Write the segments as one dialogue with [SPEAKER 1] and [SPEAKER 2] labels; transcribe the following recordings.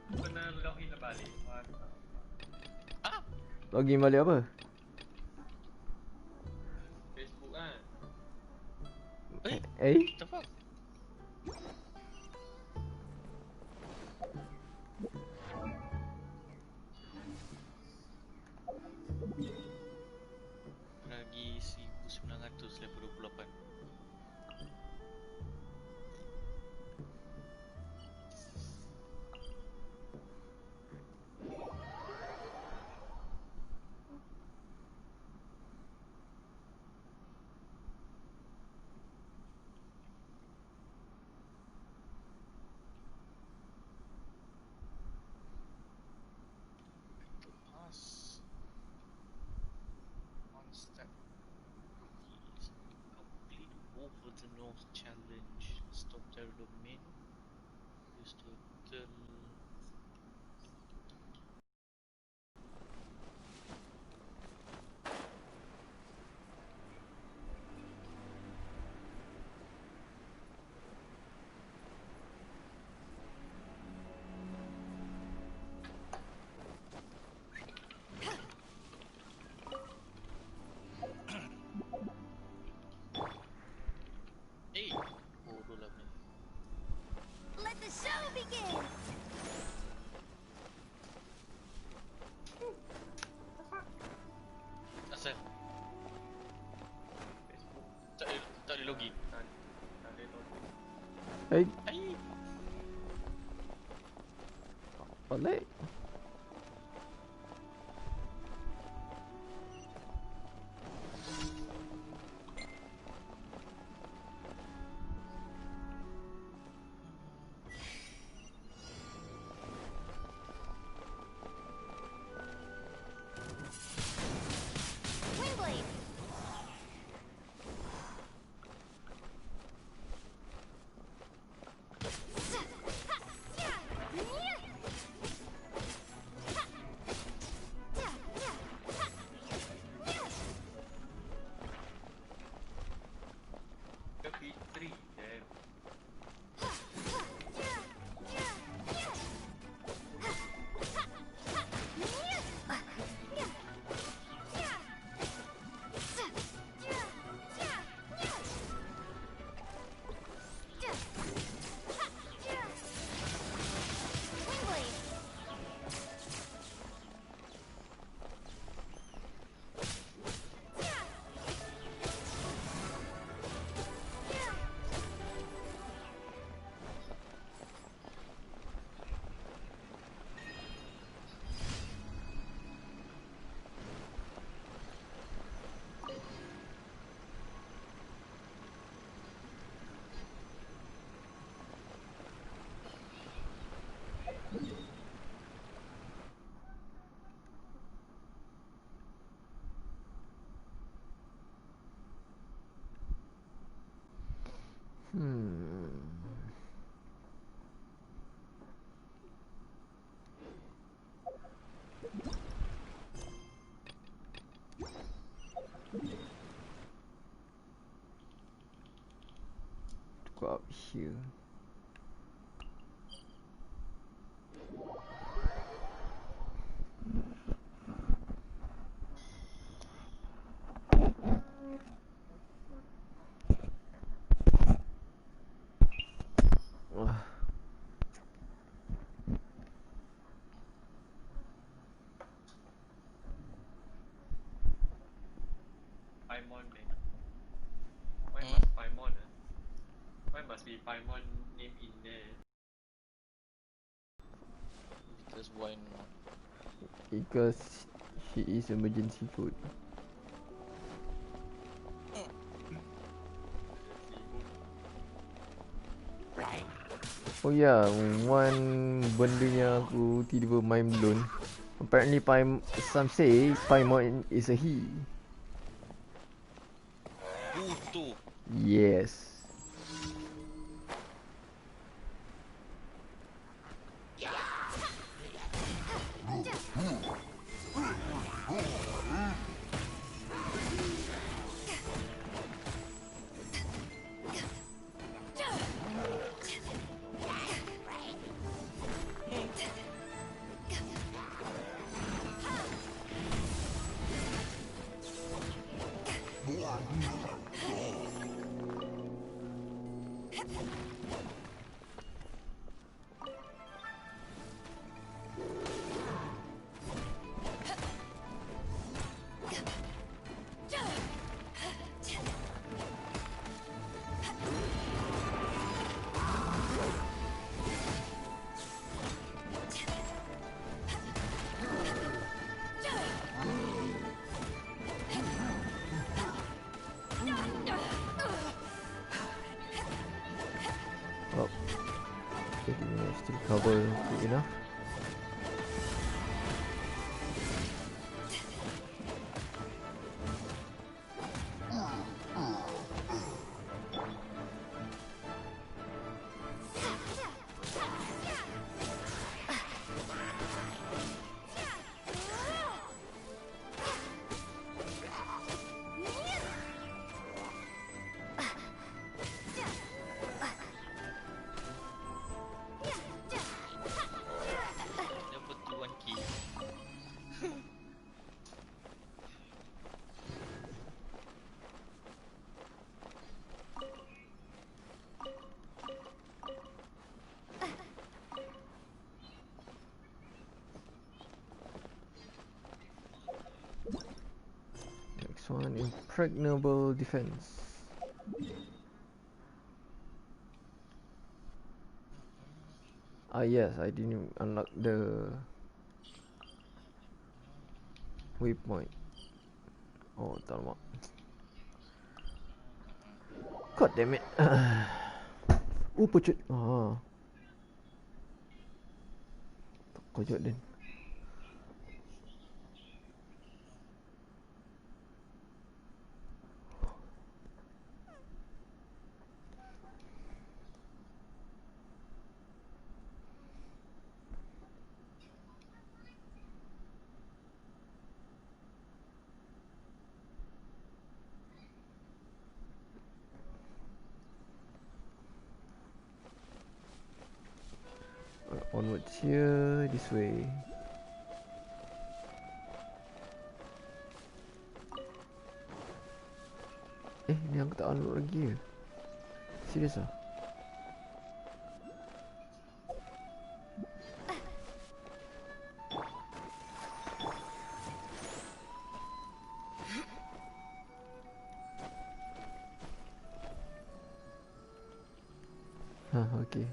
[SPEAKER 1] Kena login balik.
[SPEAKER 2] Login balik apa?
[SPEAKER 1] Facebook kan.
[SPEAKER 3] What the fuck? Lagi 1900 level 28. Pass. One step. Please complete over the north challenge. Stop their domain. Use total. Hey! Bodoh lah ni.
[SPEAKER 4] Let the show begin!
[SPEAKER 3] Asal? Tak ada login.
[SPEAKER 1] Tak ada login.
[SPEAKER 2] Hey,
[SPEAKER 3] Ai!
[SPEAKER 2] balik.
[SPEAKER 4] Windblade!
[SPEAKER 1] Ke P3 damn.
[SPEAKER 4] Windblade!
[SPEAKER 2] Go up here. Wah.
[SPEAKER 1] Paimon ni. Why must Paimon Why must be Paimon name in there?
[SPEAKER 3] Because why not?
[SPEAKER 2] Because she is emergency food. Oh ya, one benda yang aku tiba-tiba mind blown. Apparently some say Paimon is a he.
[SPEAKER 3] Butuh.
[SPEAKER 2] Yes. Oh, okay, we managed to recover quick enough.
[SPEAKER 3] Dapat tu one key.
[SPEAKER 2] Next one, impregnable defense. Ah yes, I didn't unlock the waypoint. Oh, alamak. God damn it. Oh, pucut. Ah. Kojok din. Onwards here, this way. Ni aku tak unlock lagi ke? Serius ah? Okay.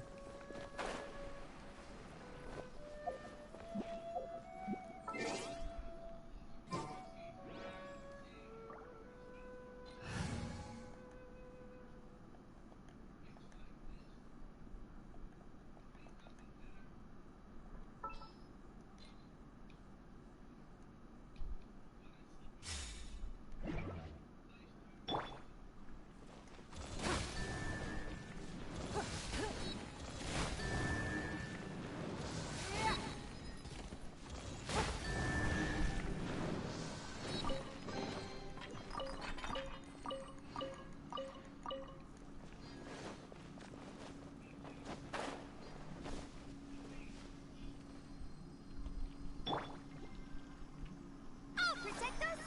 [SPEAKER 4] I'll protect us.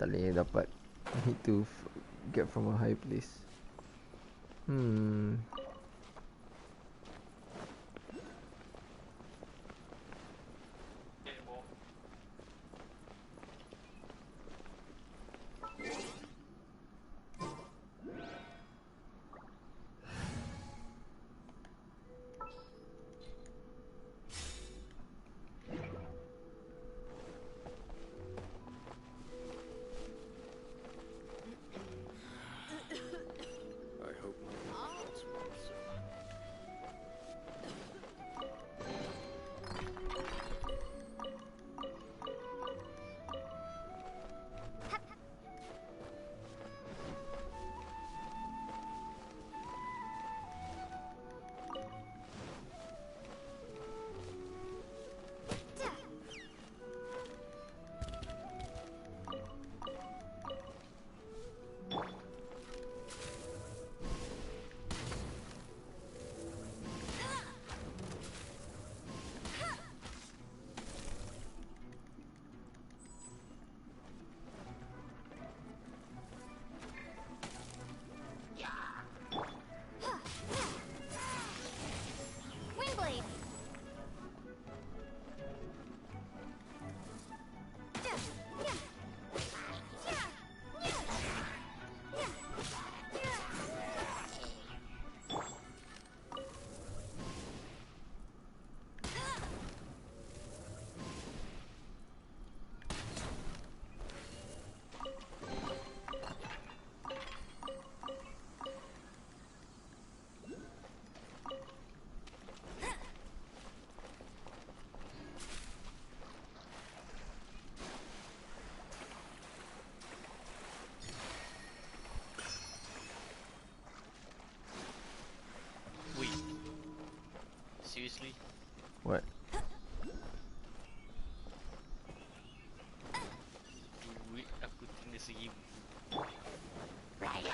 [SPEAKER 2] Tak boleh dapat. Need to get from a high place.
[SPEAKER 1] Get more.
[SPEAKER 5] I hope nothing else.
[SPEAKER 3] seriously.
[SPEAKER 2] What?
[SPEAKER 3] Duit aku tinggal 1,000.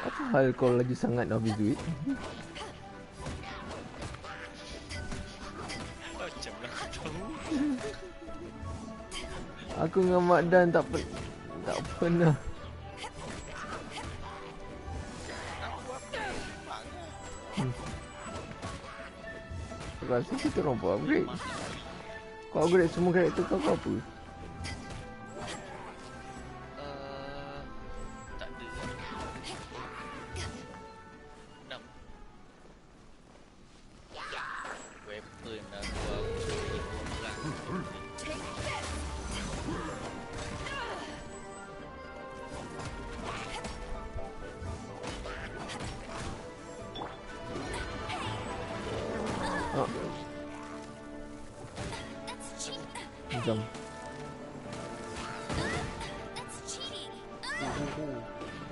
[SPEAKER 2] Apa hal kau lagi sangat nak habis duit?
[SPEAKER 3] Macam mana aku tahu?
[SPEAKER 2] Aku dengan Mak Dan tak pernah.
[SPEAKER 3] Aku apa? Mana?
[SPEAKER 2] Aku rasa kita orang pun upgrade.
[SPEAKER 3] Masak duit.
[SPEAKER 2] Kau upgrade semua karakter kau apa?
[SPEAKER 3] Tak ada. 6. Weapon aku orang.
[SPEAKER 2] Ah,
[SPEAKER 4] That's cheat.
[SPEAKER 2] macam.
[SPEAKER 4] That's cheating.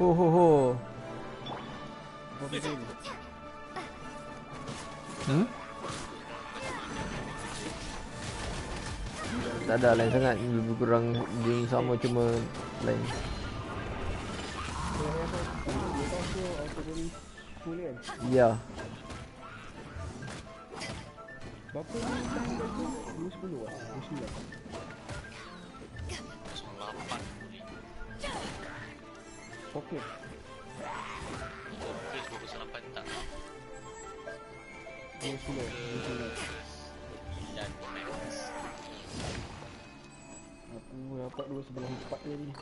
[SPEAKER 2] Ho ho ho.
[SPEAKER 5] Apa benda ni?
[SPEAKER 2] Tak ada lain sangat, lebih kurang game sama cuma lain.
[SPEAKER 5] Dia tahu tu auto bonus full kan?
[SPEAKER 2] Ya.
[SPEAKER 5] Berapa ni time dia tu? 2010 lah? 29?
[SPEAKER 3] 08 boleh.
[SPEAKER 5] Pocket?
[SPEAKER 3] Fokus 28 tak.
[SPEAKER 5] 2010? 29?
[SPEAKER 3] 9 max.
[SPEAKER 5] Aku dapat 2 11 4 tadi.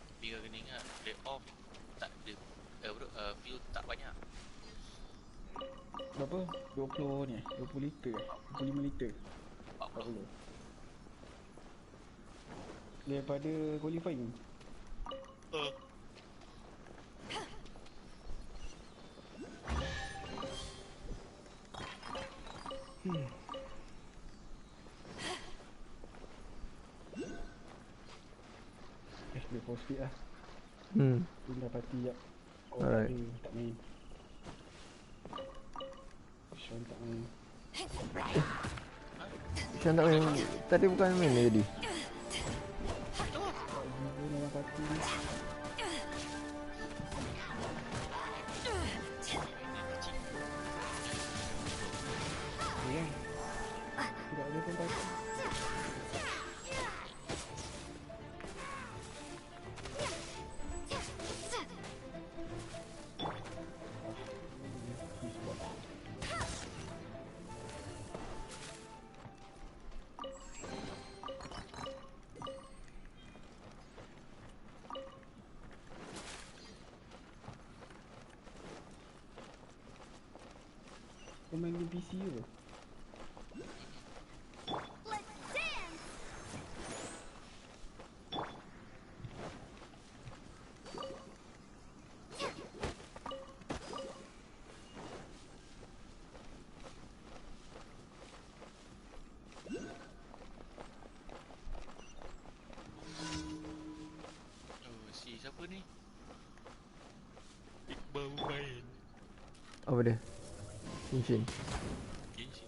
[SPEAKER 3] Tapi kau kena ingat, play off tak ada. Fuel tak banyak.
[SPEAKER 5] Berapa? 20 ni? 20 liter eh? 25 liter?
[SPEAKER 3] 40.
[SPEAKER 5] 40. Daripada qualifying? Boleh post speed lah. Tinggal party jap. Oh,
[SPEAKER 2] Alright.
[SPEAKER 5] tak main. Sean tak main.
[SPEAKER 2] Macam tak main. Tadi bukan main ni tadi.
[SPEAKER 5] Tak juga dalam party ni. Sayang. Tidak ada pun party. Kau main game PC ke?
[SPEAKER 4] Let's dance.
[SPEAKER 3] Si siapa ni? Iqbal main.
[SPEAKER 2] Apa dia? Genshin.
[SPEAKER 3] Genshin.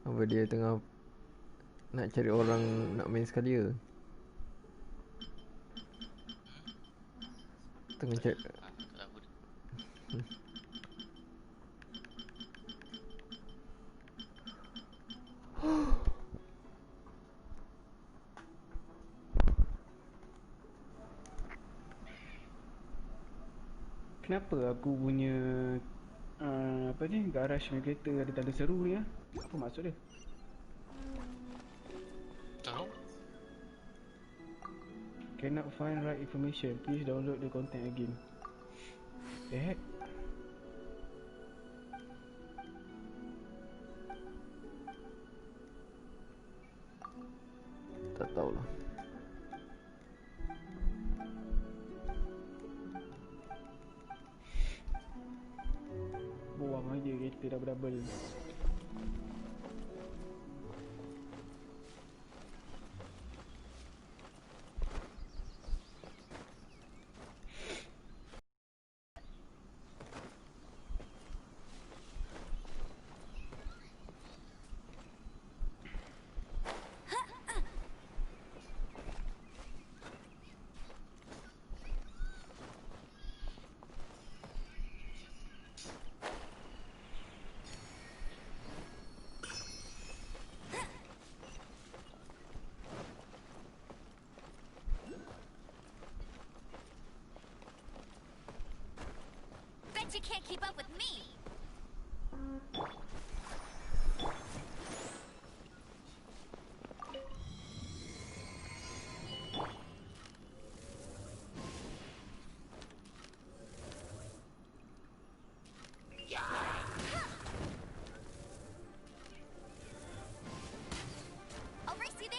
[SPEAKER 2] Apa dia tengah nak cari orang nak main sekali ke? Tengah cari.
[SPEAKER 3] Tak tahu dia.
[SPEAKER 5] Kenapa aku punya apa ni, garage navigator ada tanda seru ni ah? Apa maksud dia?
[SPEAKER 3] Tahu?
[SPEAKER 5] Cannot find right information. Please download the content again. The heck?
[SPEAKER 2] Tak tahulah.
[SPEAKER 5] Buang aja kereta double-double.
[SPEAKER 4] you can't keep up with me. I'll race you there.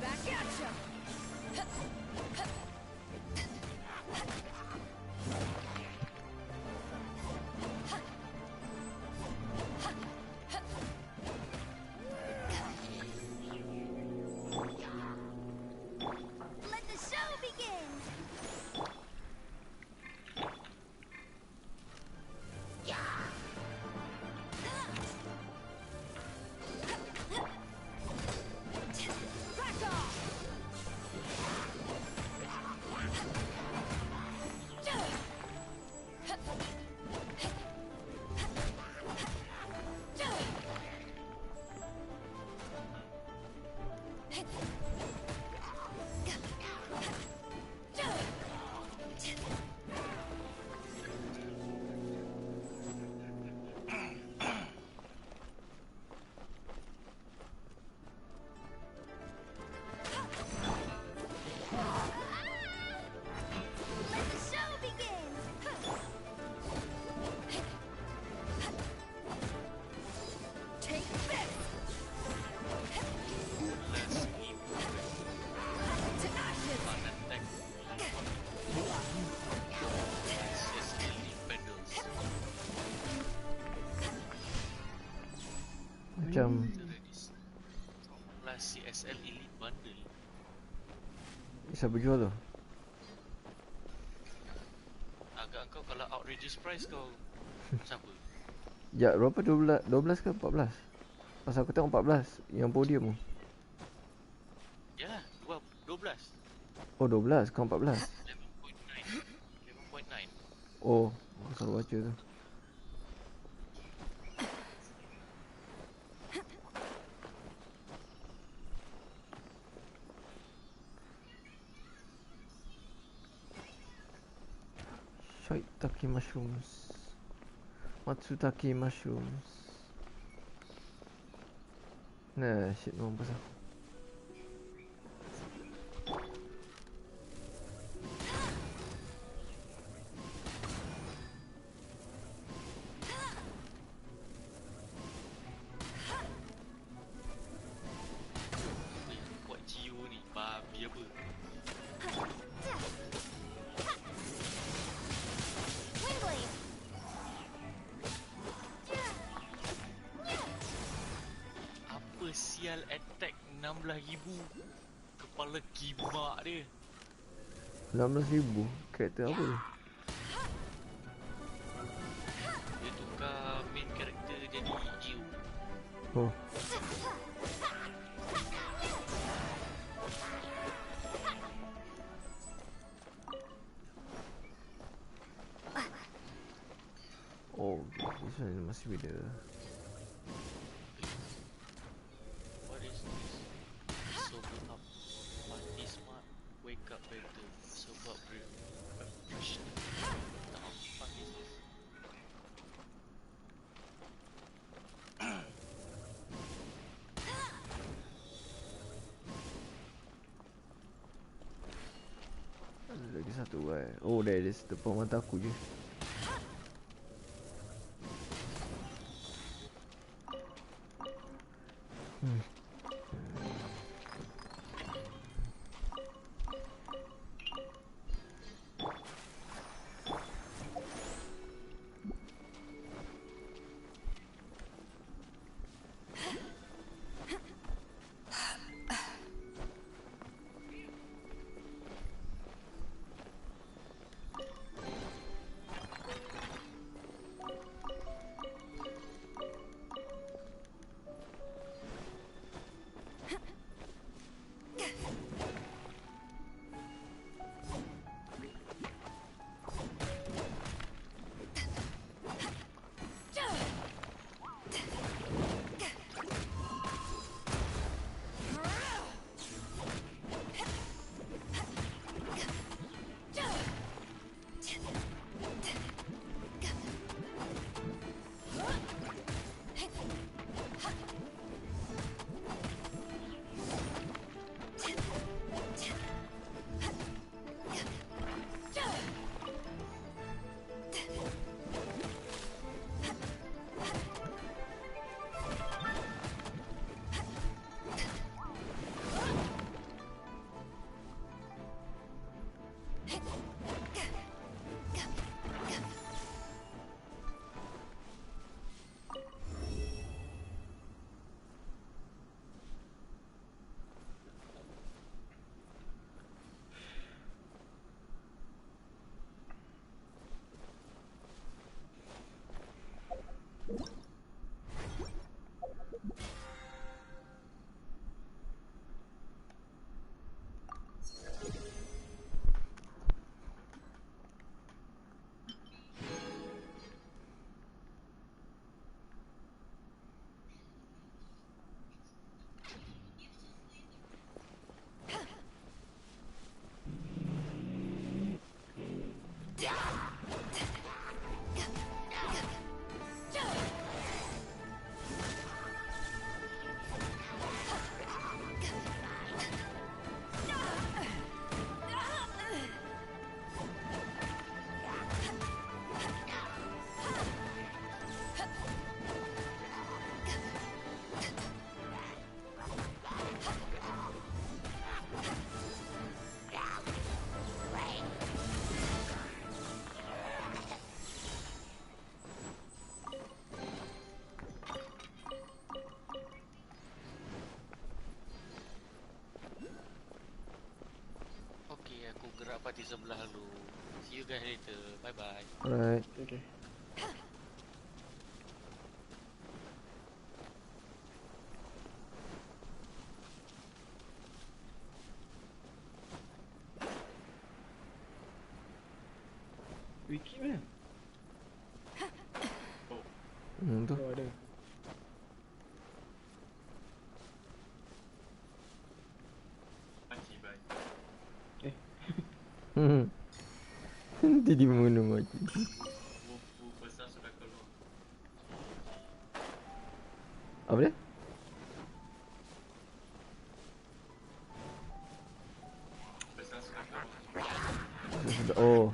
[SPEAKER 4] Back at ya. Let the show begin. Back off. Let the show begin. Take this.
[SPEAKER 3] Last ibu
[SPEAKER 4] To ashes.
[SPEAKER 3] Panan tank CSL Defenders.
[SPEAKER 2] Macam
[SPEAKER 3] Last CSL Elite Bundle.
[SPEAKER 2] siapa jual tu?
[SPEAKER 3] Agak kau kalau outrageous price kau siapa?
[SPEAKER 2] Ya, berapa 12 ke 14? Pasal aku tengok 14 yang podium tu.
[SPEAKER 3] Yalah, 12.
[SPEAKER 2] Oh 12, kau 14.
[SPEAKER 3] 11.9. 11.9.
[SPEAKER 2] Oh, aku salah baca tu. Shiitake mushrooms. Matsutake mushrooms. Nah, shit, no pasal.
[SPEAKER 3] Buat Gio ni babi apa?
[SPEAKER 4] Windblade.
[SPEAKER 3] Apa sial attack 16,000? Kepala kimak dia.
[SPEAKER 2] 16,000 karakter apa tu?
[SPEAKER 3] Dia tukar main character jadi Gio.
[SPEAKER 2] Oh, oh, this one must be the
[SPEAKER 3] What is this? Sober up. Party smart. Wake up better. Sober up real. Professional. Tak apa fuck is this?
[SPEAKER 2] ada lagi satu Oh, there is depan mata aku je.
[SPEAKER 3] sebelah lu. See you guys later. Bye bye.
[SPEAKER 2] Alright.
[SPEAKER 5] Okay. Wiki mana?
[SPEAKER 2] Tu.
[SPEAKER 5] Oh ada.
[SPEAKER 1] Panci bye.
[SPEAKER 2] Nanti dia menung lagi.
[SPEAKER 1] Buku besar sudah keluar.
[SPEAKER 2] Apa dia?
[SPEAKER 1] Besar sudah keluar.
[SPEAKER 2] Oh.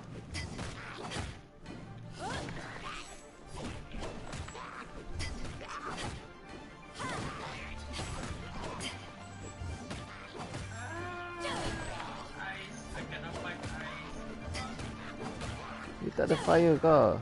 [SPEAKER 1] Ice, I cannot find ice.
[SPEAKER 2] Dia tak ada fire kah?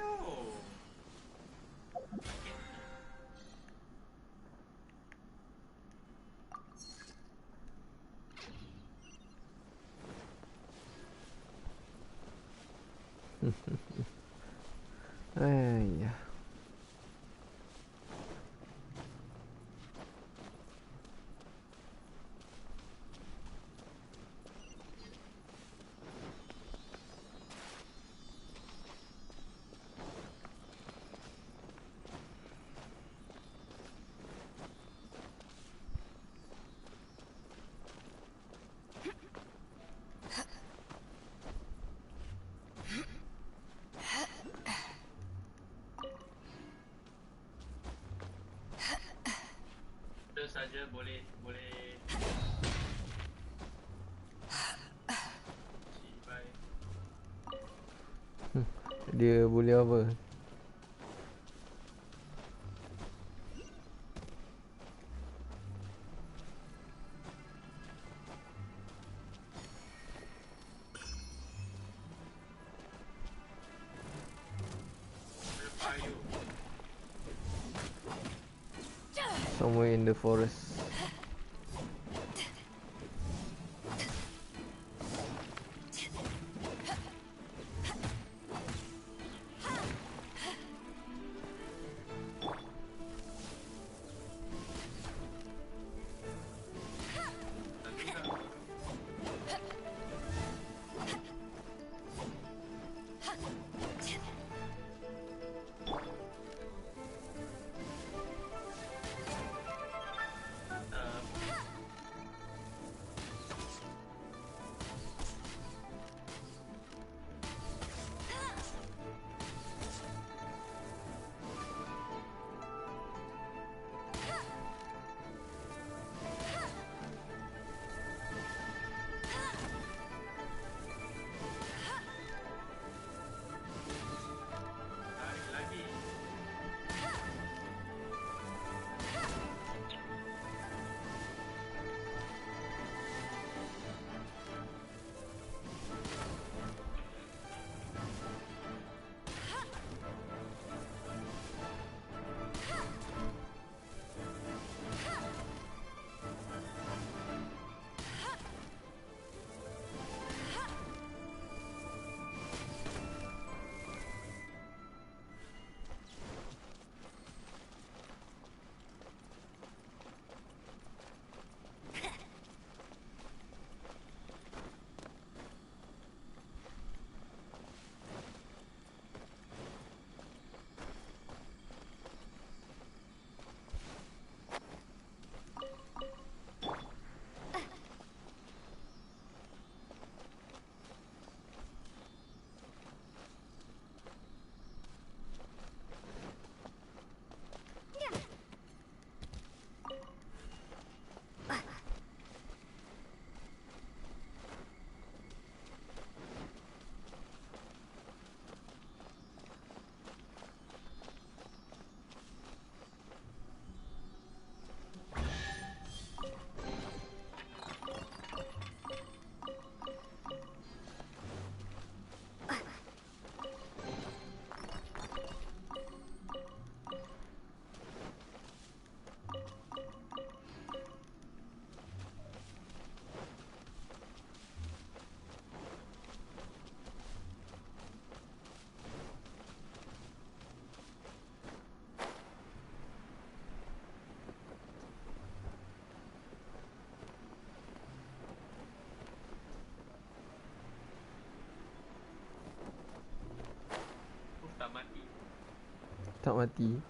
[SPEAKER 1] No.
[SPEAKER 2] Ayah.
[SPEAKER 1] Terus saja boleh. Bye.
[SPEAKER 2] Dia boleh apa?
[SPEAKER 1] Where are you?
[SPEAKER 2] Somewhere in the forest. Tak mati.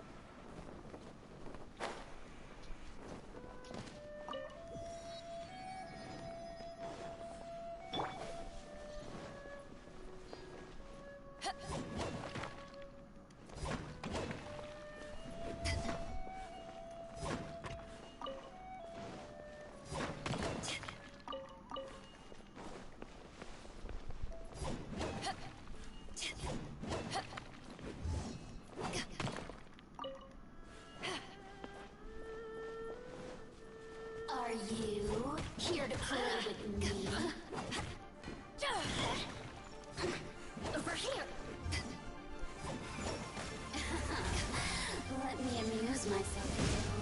[SPEAKER 4] Are you here to play with me? Over here. Let me amuse myself a little.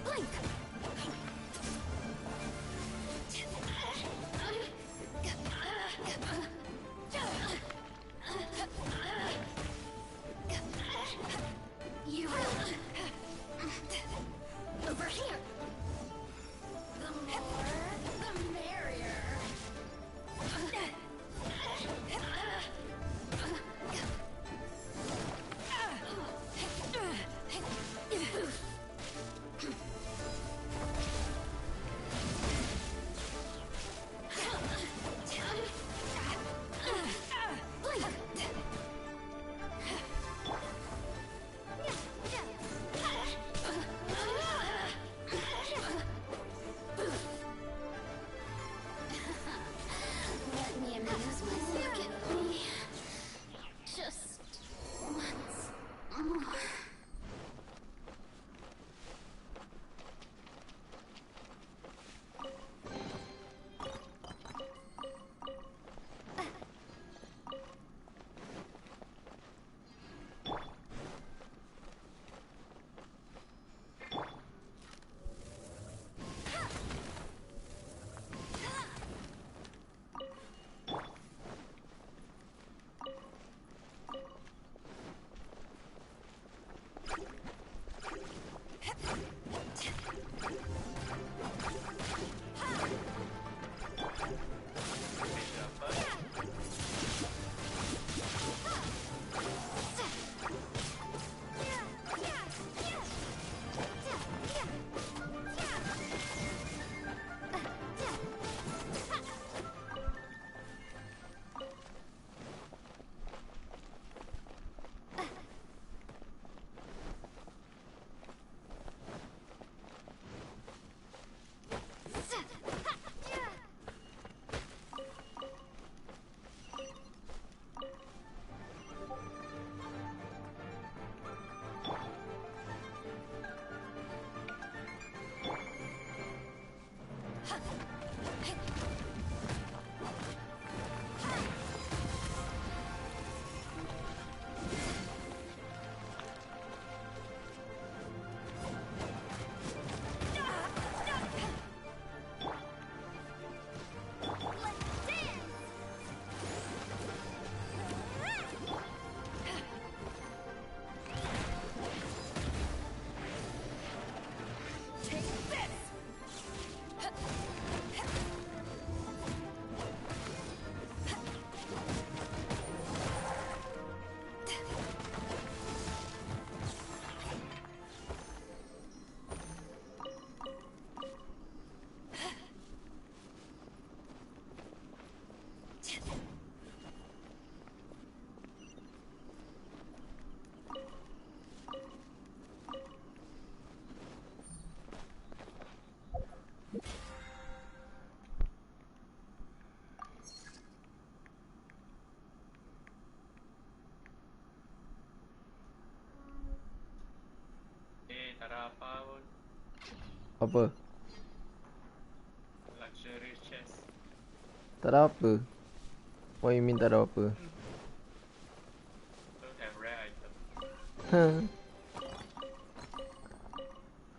[SPEAKER 4] Blink. You over here. The more, the merrier. Let me amuse myself. Look at me. Just once more.
[SPEAKER 1] Tak ada apa pun.
[SPEAKER 2] Apa?
[SPEAKER 1] Luxury chest.
[SPEAKER 2] Tak ada apa? What you mean tak ada apa?
[SPEAKER 1] Don't have rare item.
[SPEAKER 2] Huh.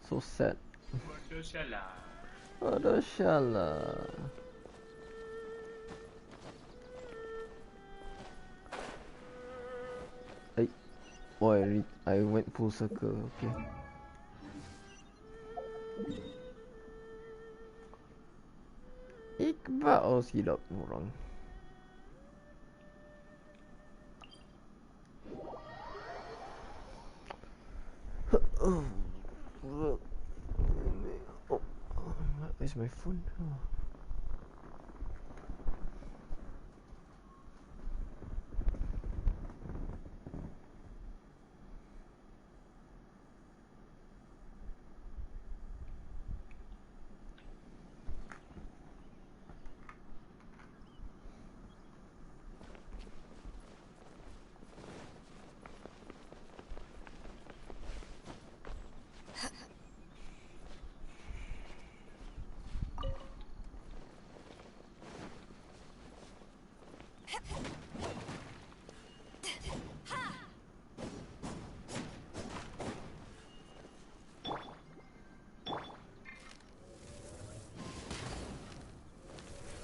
[SPEAKER 2] So sad.
[SPEAKER 1] Bodoh salah.
[SPEAKER 2] Aduh, syalah. Ay. Boy, I went full circle. Okay. Iqbal, oh silap orang. Oh, where's my phone? Oh.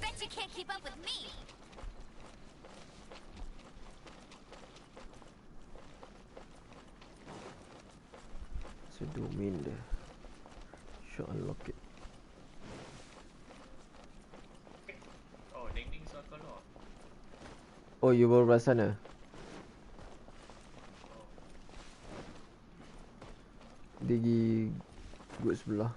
[SPEAKER 4] Bet you can't keep up with me.
[SPEAKER 2] So domain dia. Should unlock it.
[SPEAKER 1] Oh, Ning Ning sudah keluar.
[SPEAKER 2] Oh, you baru belah sana?
[SPEAKER 1] Oh,
[SPEAKER 2] Dia pergi good sebelah.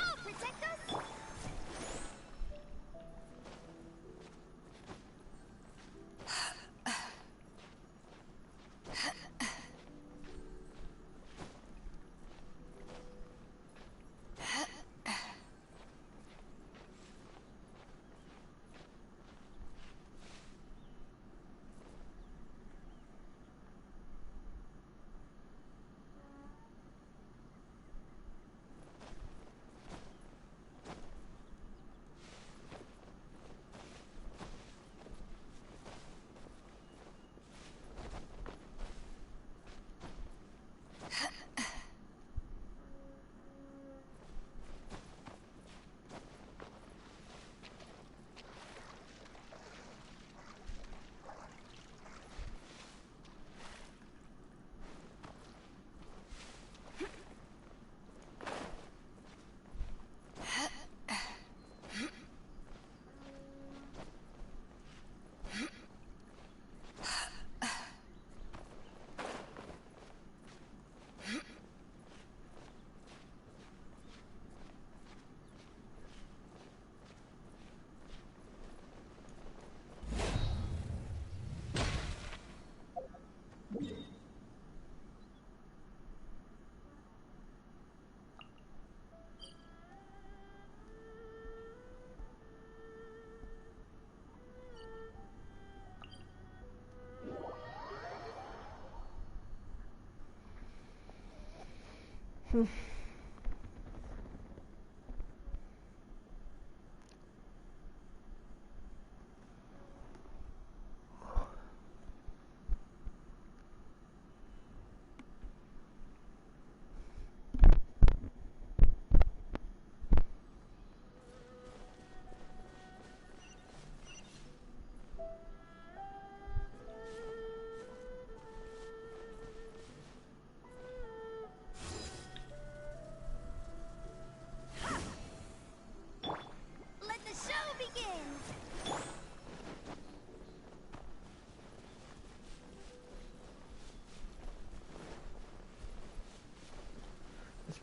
[SPEAKER 4] I'll protect us.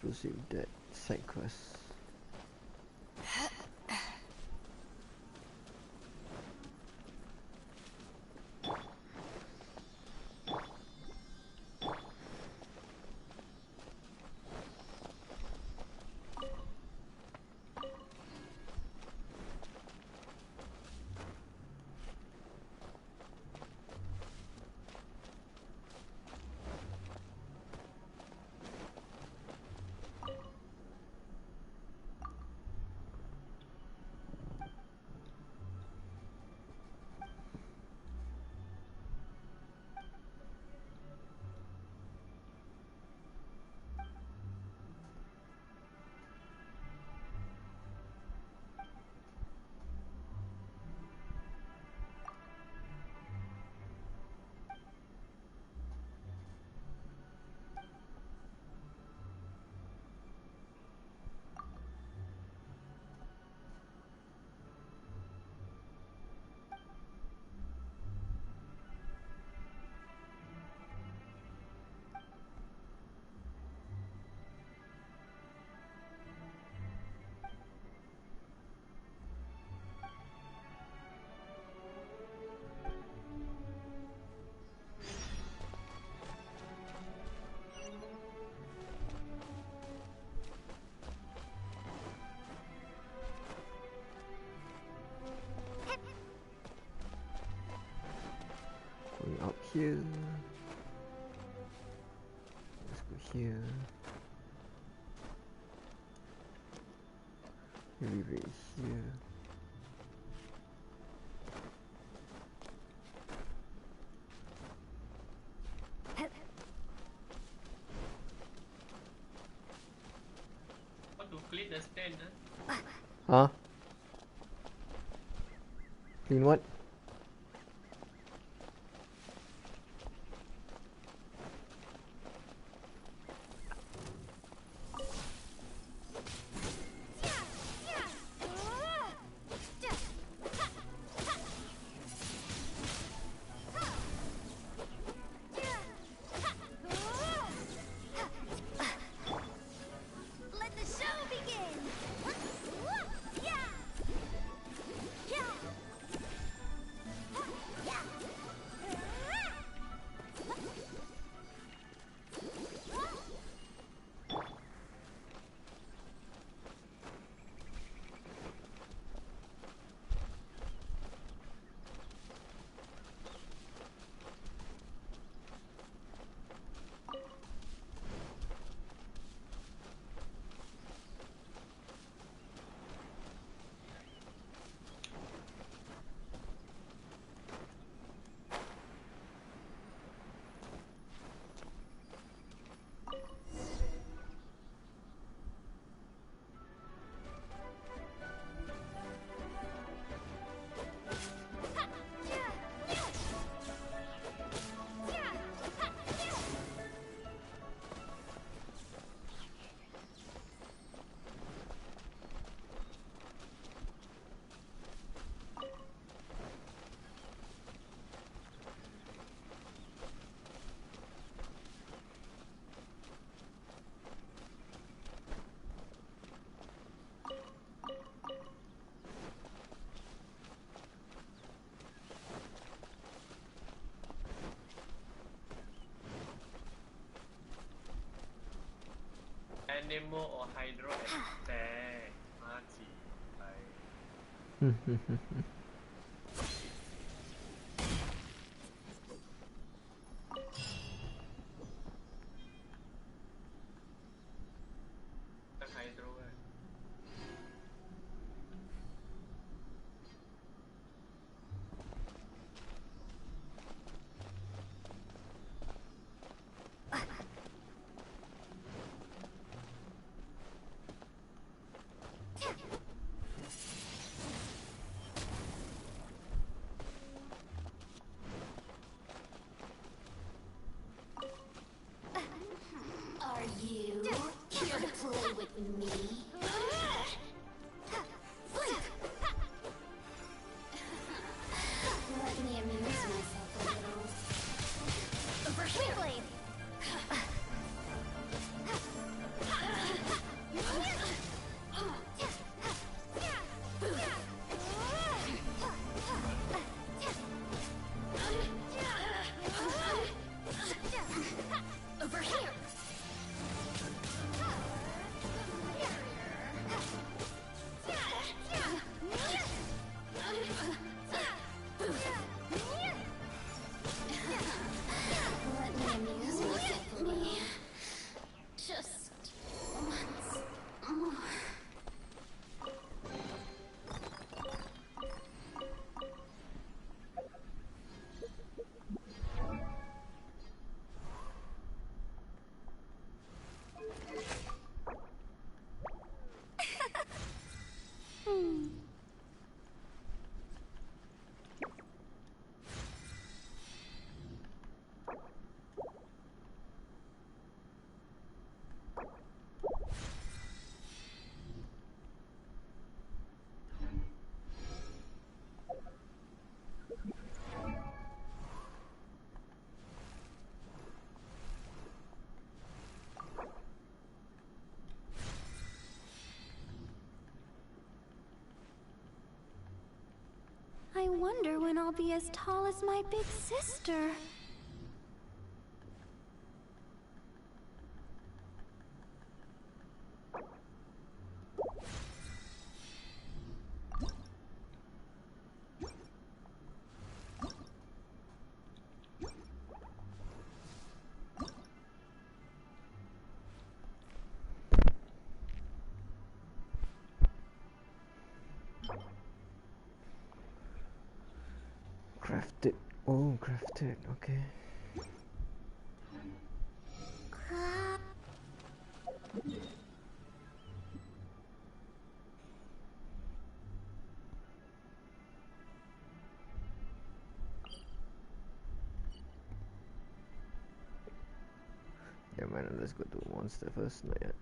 [SPEAKER 2] proceed with that side quest. Going up here. Let's go here. Leave it here.
[SPEAKER 1] How to clean the stand?
[SPEAKER 2] Huh? Clean what?
[SPEAKER 4] Let the show begin!
[SPEAKER 1] Anemo or hydro attack. Mati. Hydro kan.
[SPEAKER 4] I wonder when I'll be as tall as my big sister.
[SPEAKER 2] Crafted. Oh, crafted. Okay. Yeah, man. Let's go to monster first. Not yet.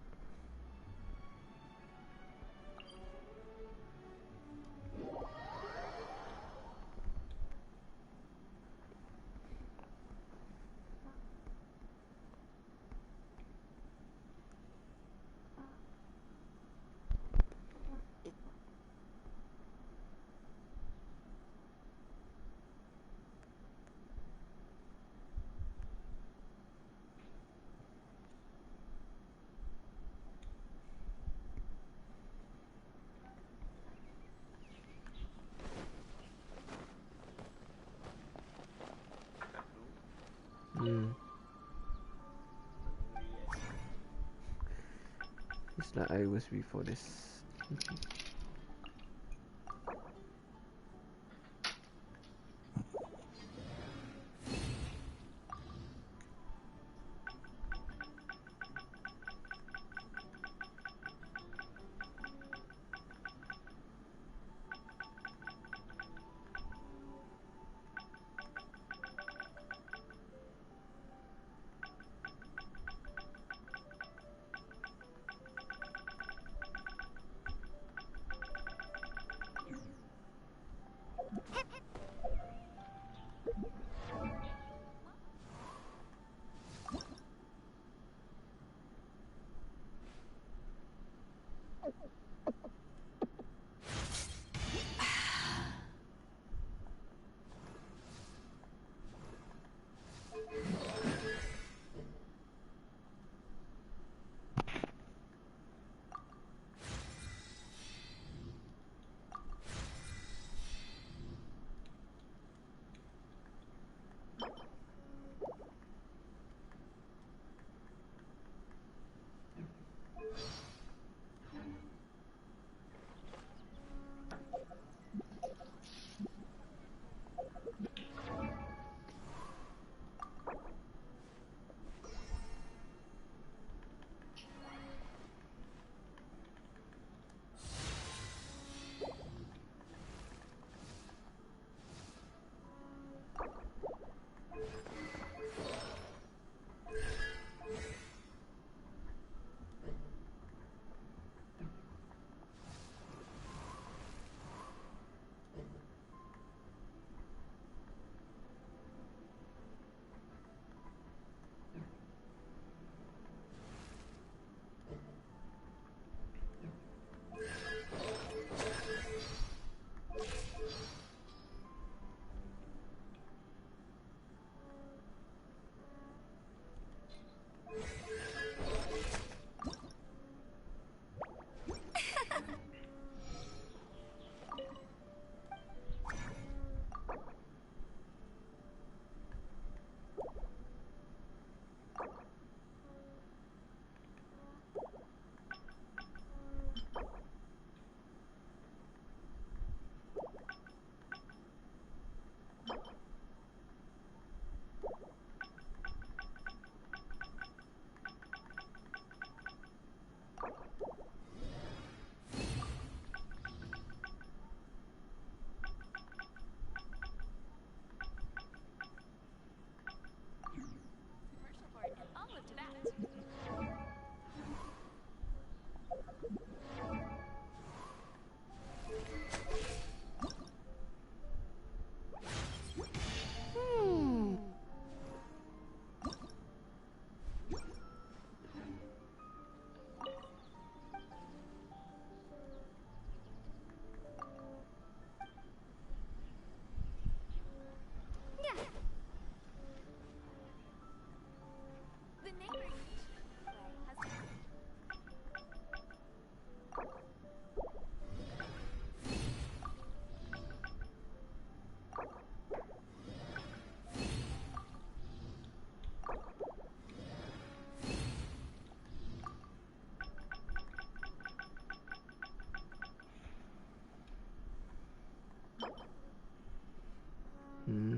[SPEAKER 2] Hmm. It's like I was before this.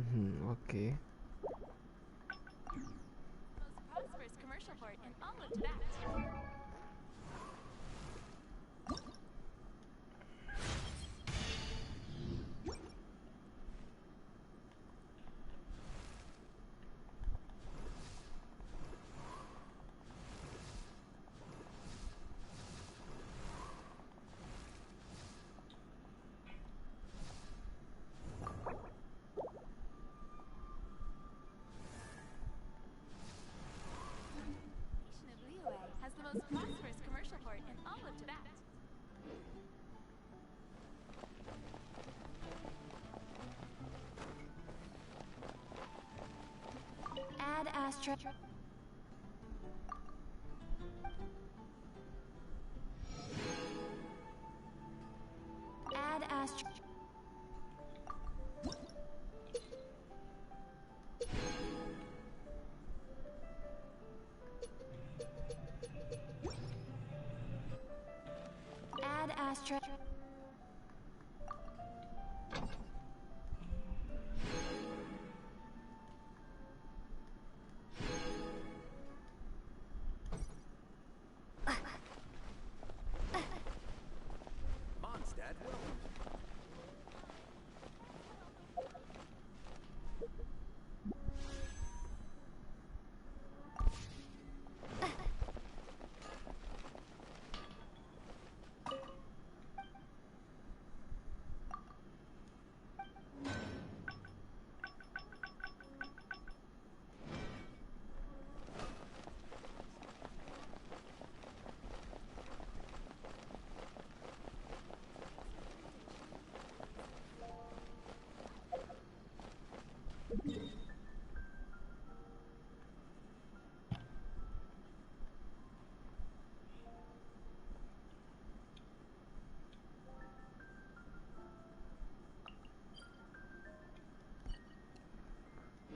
[SPEAKER 2] Okay.
[SPEAKER 6] Most prosperous commercial port in all of Tibet. Nation of Liyue has the most prosperous commercial port in all of Tibet.
[SPEAKER 4] Add Astra. Add Astra. Add Astra.
[SPEAKER 7] Mondstadt, welcome.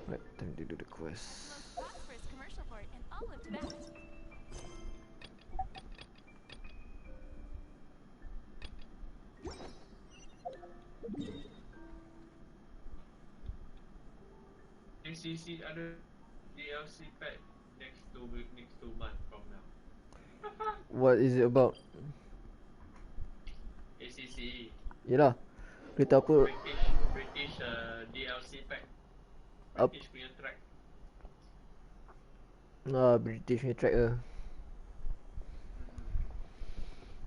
[SPEAKER 2] Right, time to do the
[SPEAKER 6] The
[SPEAKER 2] quest.
[SPEAKER 6] most prosperous commercial port in all of Tibet.
[SPEAKER 1] ACC ada DLC pack next 2 months from now.
[SPEAKER 2] What is it about?
[SPEAKER 1] ACC
[SPEAKER 2] Yelah. Berita apa?
[SPEAKER 1] British DLC pack.
[SPEAKER 2] Up.
[SPEAKER 1] British punya track.
[SPEAKER 2] British punya track ke?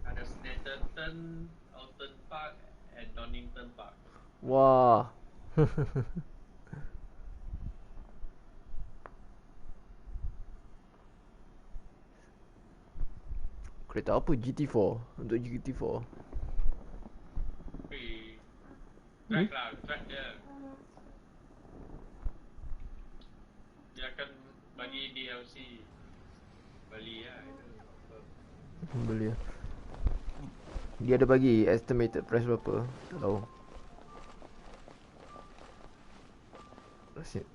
[SPEAKER 1] Ada Snetterton, Alton Park and Donington Park.
[SPEAKER 2] Wah. Kereta apa GT4? Untuk GT4.
[SPEAKER 1] Free. Track lah, track dia. Dia akan bagi DLC. Beli lah itu.
[SPEAKER 2] Beli lah. Dia ada bagi estimated price berapa? Tak tahu. Asyik.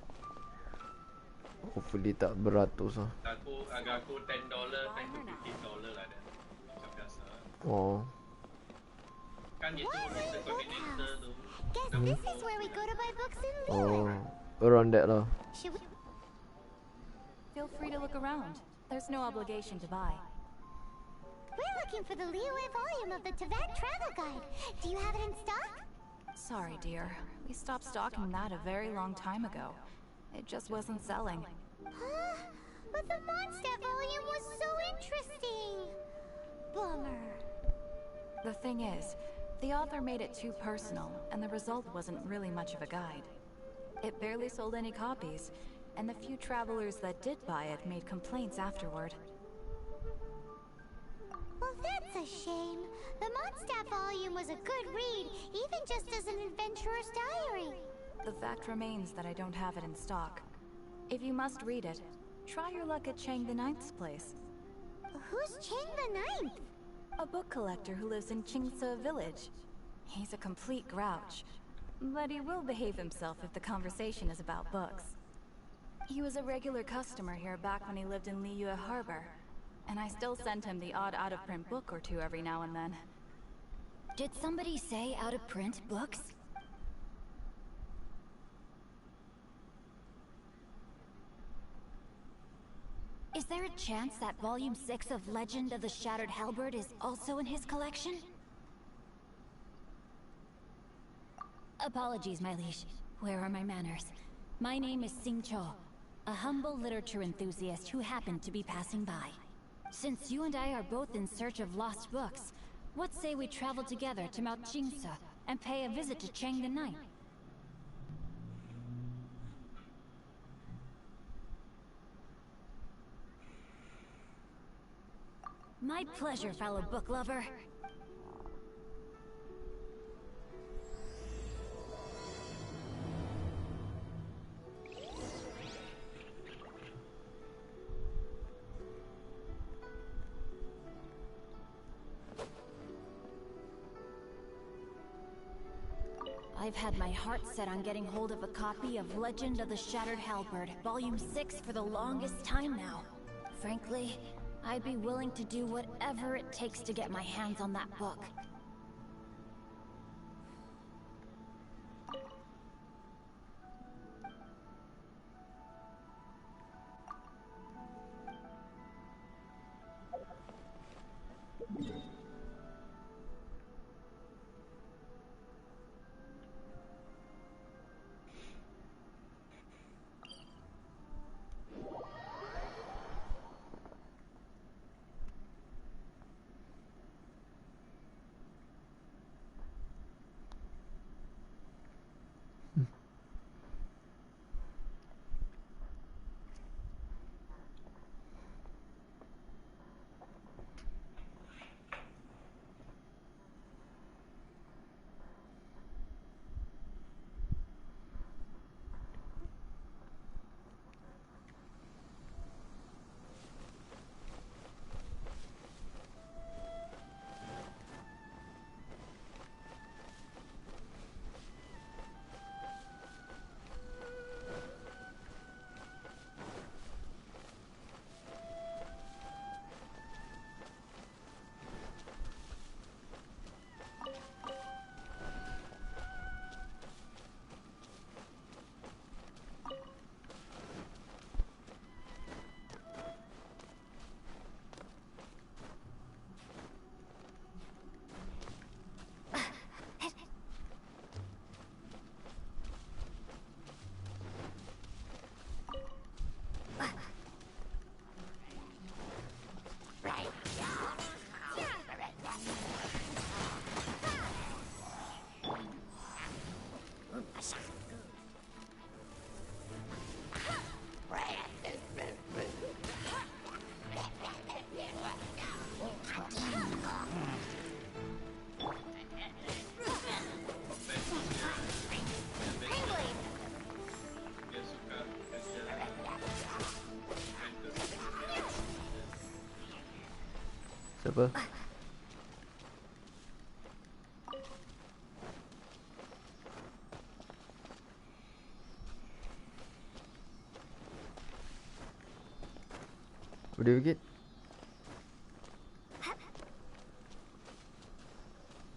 [SPEAKER 2] Hopefully tak beratus lah.
[SPEAKER 1] Agak aku $10, $10 to $15 lah dia. Macam biasa.
[SPEAKER 2] Oh.
[SPEAKER 1] Kan itu Intercontinental tu.
[SPEAKER 4] Guess this is where we go to buy books in
[SPEAKER 2] Oh.
[SPEAKER 4] Liyue.
[SPEAKER 2] Around that lah.
[SPEAKER 4] Should we?
[SPEAKER 6] Feel free to look around. There's no obligation to buy.
[SPEAKER 4] We're looking for the Liyue volume of the Tibet Travel Guide. Do you have it in stock?
[SPEAKER 6] Sorry, dear. We stopped stocking that a very long time ago. It just wasn't selling.
[SPEAKER 4] Huh? But the Mondstadt volume was so interesting. Bummer.
[SPEAKER 6] The thing is, the author made it too personal, and the result wasn't really much of a guide. It barely sold any copies, and the few travelers that did buy it made complaints afterward.
[SPEAKER 4] Well, that's a shame. The Mondstadt volume was a good read, even just as an adventurer's diary.
[SPEAKER 6] The fact remains that I don't have it in stock. If you must read it, try your luck at Chang the Ninth's place.
[SPEAKER 4] Who's Chang the Ninth?
[SPEAKER 6] A book collector who lives in Qingce village. He's a complete grouch, but he will behave himself if the conversation is about books. He was a regular customer here back when he lived in Liyue Harbor, and I still send him the odd out-of-print book or two every now and then.
[SPEAKER 4] Did somebody say out-of-print books? Is there a chance that Volume 6 of Legend of the Shattered Halberd is also in his collection? Apologies, my liege. Where are my manners? My name is Sing Cho, a humble literature enthusiast who happened to be passing by. Since you and I are both in search of lost books, what say we travel together to Mount Jingsa and pay a visit to Cheng the Ninth? My pleasure, fellow book lover. I've had my heart set on getting hold of a copy of Legend of the Shattered Halberd, Volume 6 for the longest time now. Frankly, I'd be willing to do whatever it takes to get my hands on that book.
[SPEAKER 1] Dia suka kerja
[SPEAKER 2] Siapa? Boleh sikit?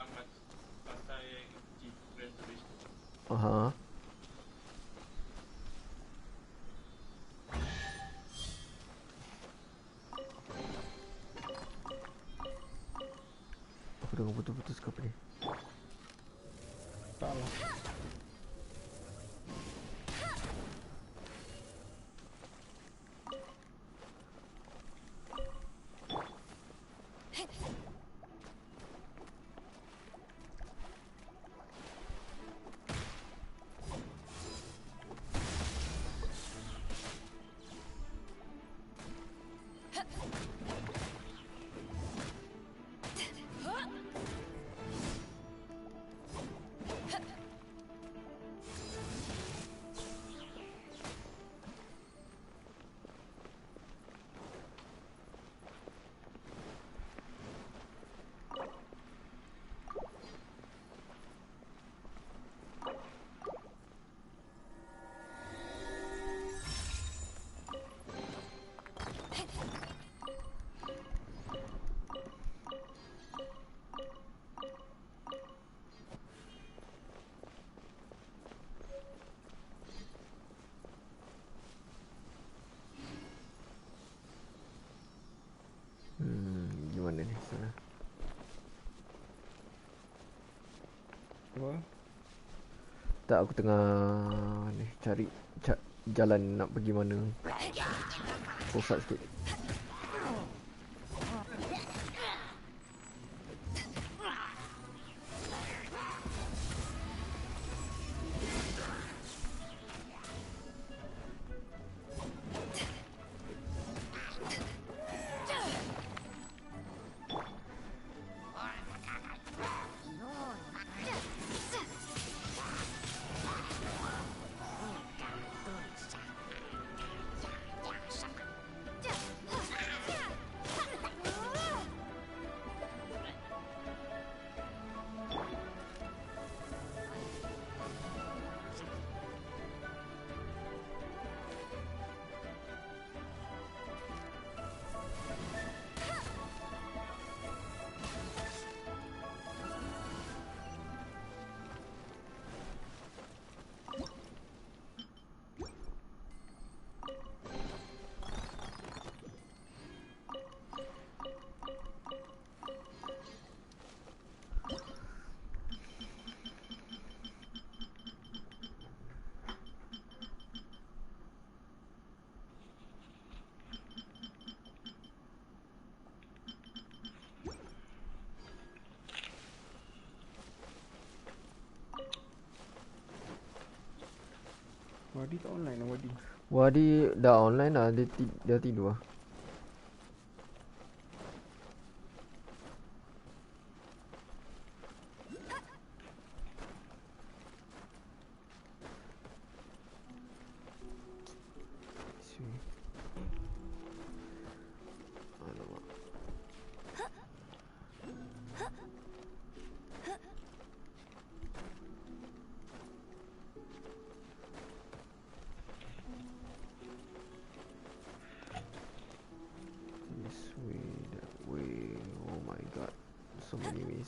[SPEAKER 1] amat pasal yang Chief Restoration.
[SPEAKER 2] Aha. Aku dengar putus-putus ke apa ni?
[SPEAKER 5] Tak lah. Apa?
[SPEAKER 2] Tak, aku tengah ni cari jalan nak pergi mana. Pusat sikit.
[SPEAKER 5] Wadi tak online lah Wadi.
[SPEAKER 2] Wadi dah online lah, dia tidur lah. Alamak. This way, that way. Oh my god. So many ways.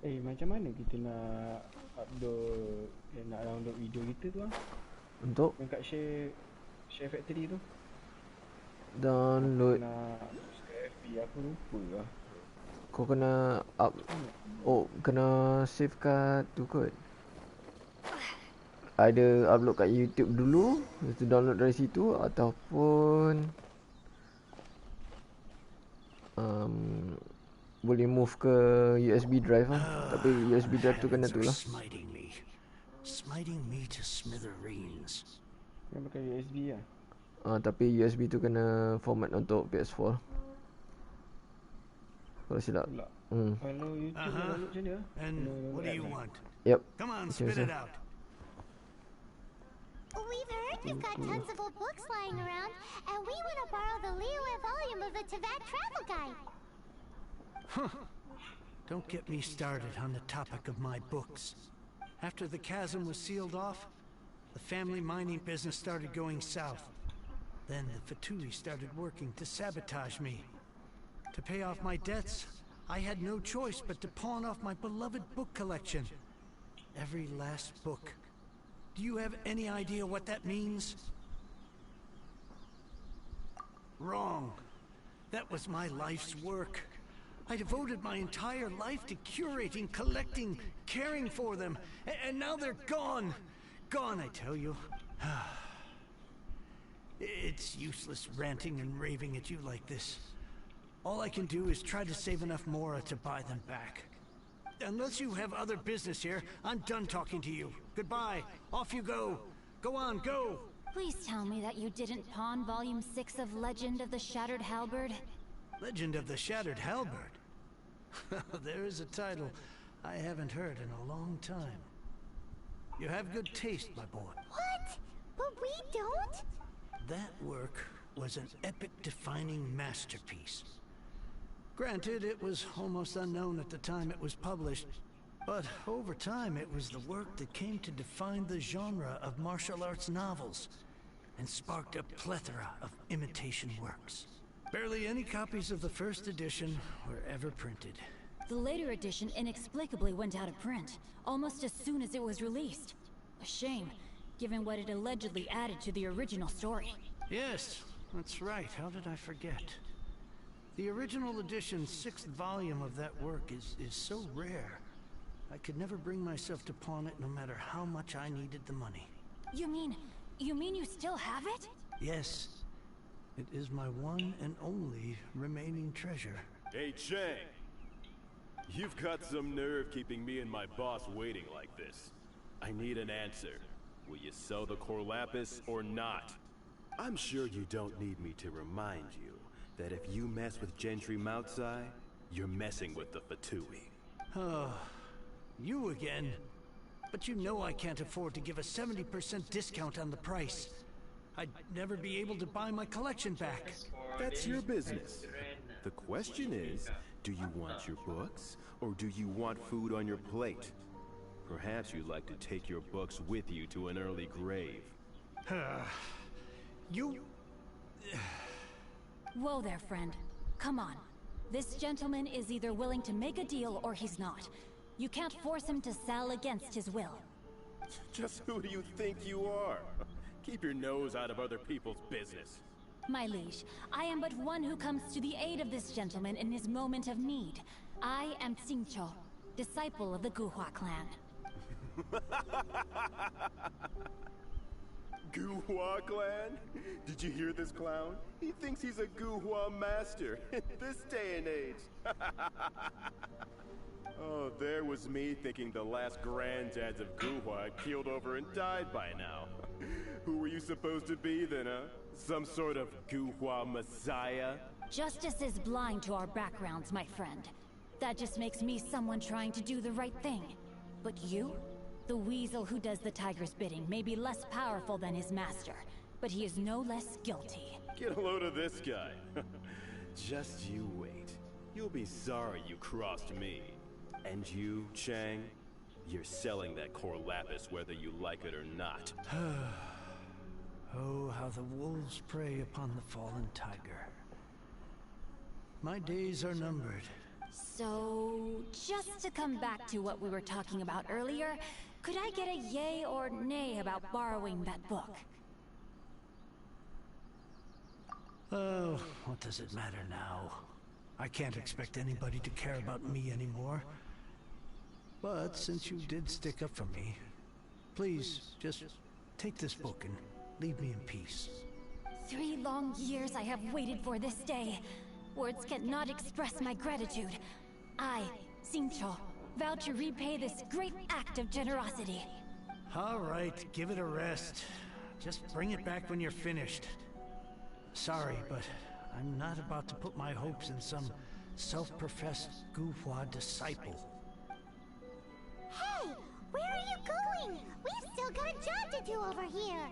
[SPEAKER 5] Macam mana kita nak upload, nak download video kita tu ah?
[SPEAKER 2] Untuk
[SPEAKER 5] Yang kat share factory tu.
[SPEAKER 2] download,
[SPEAKER 5] Nak FB aku lupa lah.
[SPEAKER 2] kau kena up. Oh, kena save kat tu kot. ada upload kat YouTube dulu, lepas tu download dari situ, ataupun boleh move ke USB drive lah. Tapi USB drive tu kena tu lah.
[SPEAKER 7] Smiting me to smithereens.
[SPEAKER 5] Yang pakai USB lah.
[SPEAKER 2] Tapi USB tu kena format untuk PS4. Kalau silap.
[SPEAKER 5] Kalau YouTube download macam mana?
[SPEAKER 7] And what do you want?
[SPEAKER 2] Yep.
[SPEAKER 7] Come on, spit it out.
[SPEAKER 8] We've heard you've got tons of old books lying around, and we want to borrow the Liyue volume of the Teyvat Travel Guide.
[SPEAKER 7] Don't get me started on the topic of my books. After the chasm was sealed off, the family mining business started going south. Then the Fatui started working to sabotage me. To pay off my debts, I had no choice but to pawn off my beloved book collection. Every last book. Do you have any idea what that means? Wrong. That was my life's work. I devoted my entire life to curating, collecting, caring for them. And now they're gone. Gone, I tell you. It's useless ranting and raving at you like this. All I can do is try to save enough Mora to buy them back. Unless you have other business here, I'm done talking to you. Goodbye. Off you go. Go on, go.
[SPEAKER 4] Please tell me that you didn't pawn Volume 6 of Legend of the Shattered Halberd.
[SPEAKER 7] Legend of the Shattered Halberd. There is a title I haven't heard in a long time. You have good taste, my boy.
[SPEAKER 8] What? But we don't?
[SPEAKER 7] That work was an epic-defining masterpiece. Granted, it was almost unknown at the time it was published, but over time it was the work that came to define the genre of martial arts novels and sparked a plethora of imitation works. Barely any copies of the first edition were ever printed.
[SPEAKER 4] The later edition inexplicably went out of print, almost as soon as it was released. A shame, given what it allegedly added to the original story.
[SPEAKER 7] Yes, that's right. How did I forget? The original edition's 6th volume of that work is so rare. I could never bring myself to pawn it no matter how much I needed the money.
[SPEAKER 4] You mean you still have it?
[SPEAKER 7] Yes. It is my one and only remaining treasure.
[SPEAKER 9] Hey, Chang! You've got some nerve keeping me and my boss waiting like this. I need an answer. Will you sell the Core Lapis or not? I'm sure you don't need me to remind you that if you mess with Gentry Moutsai, you're messing with the Fatui.
[SPEAKER 7] Oh, you again. But you know I can't afford to give a 70% discount on the price. I'd never be able to buy my collection back.
[SPEAKER 9] That's your business. The question is, do you want your books, or do you want food on your plate? Perhaps you'd like to take your books with you to an early grave.
[SPEAKER 7] You...
[SPEAKER 4] Whoa there, friend. Come on. This gentleman is either willing to make a deal or he's not. You can't force him to sell against his will.
[SPEAKER 9] Just who do you think you are? Keep your nose out of other people's business.
[SPEAKER 4] My liege, I am but one who comes to the aid of this gentleman in his moment of need. I am Xingqiu, disciple of the Guhua clan.
[SPEAKER 9] Guhua clan? Did you hear this clown? He thinks he's a Guhua master in this day and age. Oh, there was me thinking the last granddads of Guhua had keeled over and died by now. Who were you supposed to be then, huh? Some sort of Guhua messiah?
[SPEAKER 4] Justice is blind to our backgrounds, my friend. That just makes me someone trying to do the right thing. But you? The weasel who does the tiger's bidding may be less powerful than his master, but he is no less guilty.
[SPEAKER 9] Get a load of this guy. Just you wait. You'll be sorry you crossed me. And you, Chang, you're selling that Core Lapis whether you like it or not.
[SPEAKER 7] Oh, how the wolves prey upon the fallen tiger. My days are numbered.
[SPEAKER 4] So, just to come back to what we were talking about earlier, could I get a yay or nay about borrowing that book?
[SPEAKER 7] Oh, what does it matter now? I can't expect anybody to care about me anymore. But since you did stick up for me, Please, just take this book and leave me in peace.
[SPEAKER 4] 3 long years I have waited for this day. Words cannot express my gratitude. I, Xingqiu, vow to repay this great act of generosity.
[SPEAKER 7] All right, give it a rest. Just bring it back when you're finished. Sorry, but I'm not about to put my hopes in some self-professed Guhua disciple.
[SPEAKER 8] Hey! Where are you going? We've still got a job to do over here!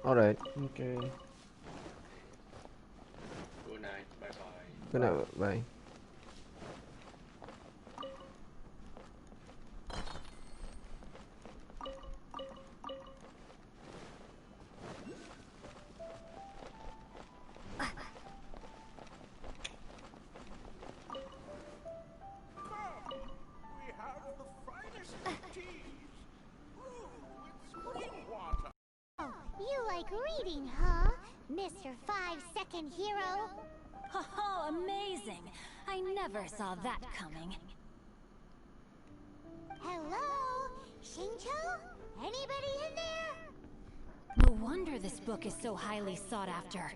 [SPEAKER 2] Alright.
[SPEAKER 5] Okay.
[SPEAKER 1] Good night. Bye bye.
[SPEAKER 2] Good night. Bye.
[SPEAKER 10] We have the finest of teas. Brew with spring water.
[SPEAKER 8] Oh, you like reading, huh? Mr. 5-second hero?
[SPEAKER 4] Oh, amazing! I never saw that coming.
[SPEAKER 8] Hello? Shincho? Anybody in there?
[SPEAKER 4] No wonder this book is so highly sought after.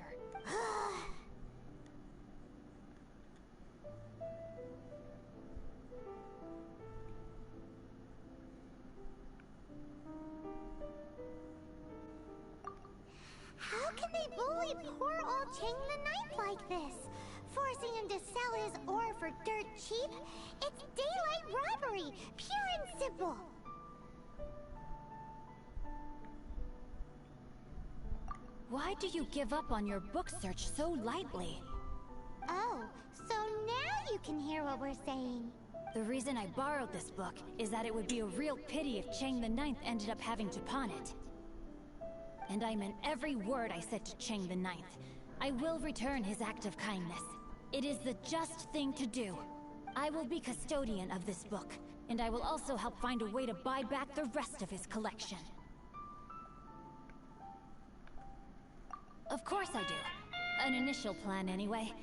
[SPEAKER 8] How can they bully poor old Chang the Ninth like this? Forcing him to sell his ore for dirt cheap? It's daylight robbery, pure and simple.
[SPEAKER 4] Why do you give up on your book search so lightly?
[SPEAKER 8] Oh, so now you can hear what we're saying.
[SPEAKER 4] The reason I borrowed this book is that it would be a real pity if Chang the Ninth ended up having to pawn it. And I meant every word I said to Chang the Ninth. I will return his act of kindness. It is the just thing to do. I will be custodian of this book, and I will also help find a way to buy back the rest of his collection. Of course I do. An initial plan anyway.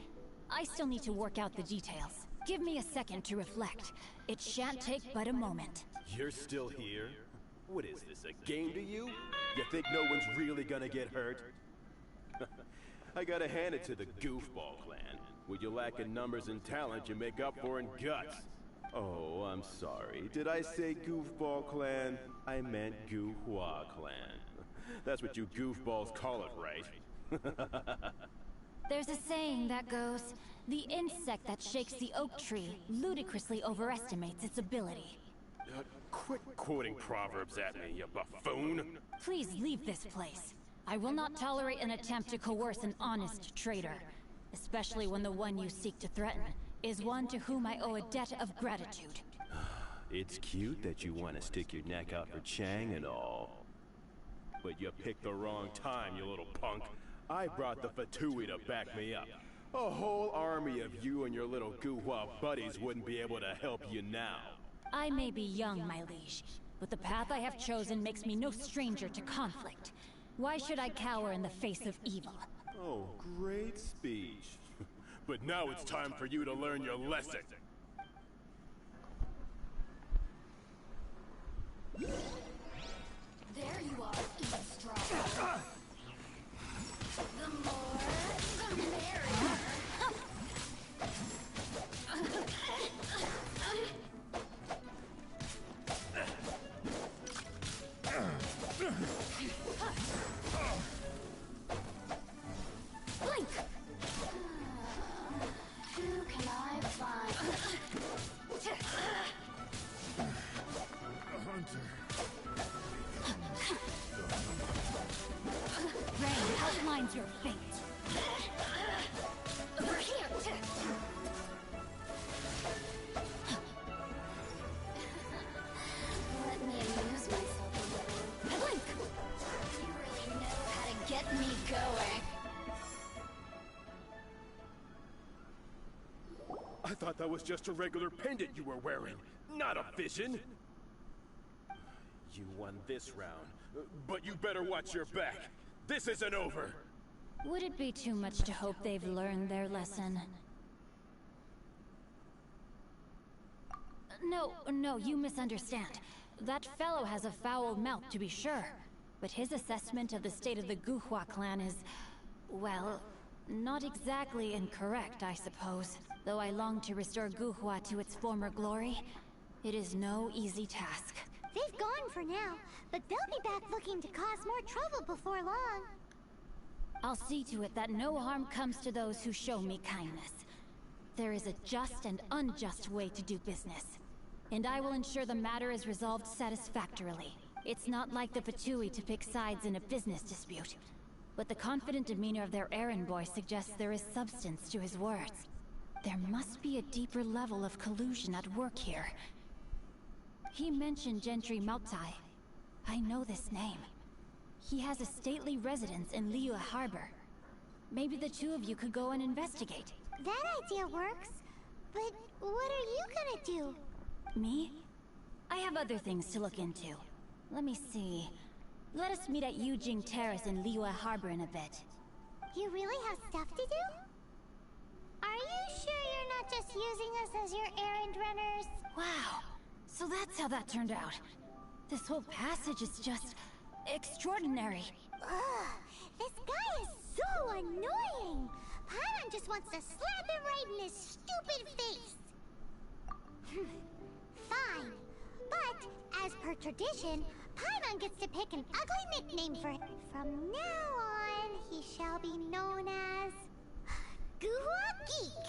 [SPEAKER 4] I still need to work out the details. Give me a second to reflect. It shan't take but a moment.
[SPEAKER 9] You're still here? What is this, a game to you? You think no one's really gonna get hurt? I gotta hand it to the Goofball clan. What you lack in numbers and talent, you make up for in guts. Oh, I'm sorry. Did I say Goofball clan? I meant Guhua clan. That's what you goofballs call it, right?
[SPEAKER 4] There's a saying that goes, the insect that shakes the oak tree ludicrously overestimates its ability.
[SPEAKER 9] Quit quoting proverbs at me, you buffoon!
[SPEAKER 4] Please leave this place. I will not tolerate an attempt to coerce an honest trader, especially when the one you seek to threaten is one to whom I owe a debt of gratitude.
[SPEAKER 9] It's cute that you want to stick your neck out for Chang and all. But you picked the wrong time, you little punk. I brought the Fatui to back me up. A whole army of you and your little Guhua buddies wouldn't be able to help you now.
[SPEAKER 4] I may be young, my liege, but the path I have chosen makes me no stranger to conflict. Why should I cower in the face of evil?
[SPEAKER 9] Oh, great speech. But now it's time for you to learn your lesson.
[SPEAKER 4] There you are, eavesdropper. The more, the merrier. Blink! Who can I find? Rain outlines your fate. Over here. Let me amuse myself a little. Blink! You really know how to get me going.
[SPEAKER 9] I thought that was just a regular pendant you were wearing, not a vision. You won this round, but you better watch your back. This isn't over.
[SPEAKER 4] Would it be too much to hope they've learned their lesson? No, you misunderstand. That fellow has a foul mouth, to be sure. But his assessment of the state of the Guhua clan is, well, not exactly incorrect, I suppose. Though I long to restore Guhua to its former glory, it is no easy task.
[SPEAKER 8] They've gone for now, but they'll be back looking to cause more trouble before long.
[SPEAKER 4] I'll see to it that no harm comes to those who show me kindness. There is a just and unjust way to do business, and I will ensure the matter is resolved satisfactorily. It's not like the Fatui to pick sides in a business dispute. but the confident demeanor of their errand boy suggests there is substance to his words. There must be a deeper level of collusion at work here. He mentioned Gentry Maltai. I know this name. He has a stately residence in Liyue Harbor. Maybe the two of you could go and investigate.
[SPEAKER 8] That idea works. But what are you gonna do?
[SPEAKER 4] Me? I have other things to look into. Let me see. Let us meet at Yujing Terrace in Liyue Harbor in a bit.
[SPEAKER 8] You really have stuff to do? Are you sure you're not just using us as your errand runners?
[SPEAKER 4] Wow. So that's how that turned out. This whole passage is just extraordinary.
[SPEAKER 8] Ugh, this guy is so annoying! Paimon just wants to slap him right in his stupid face! Fine. But, as per tradition, Paimon gets to pick an ugly nickname for him. From now on, he shall be known as... Guhua Geek!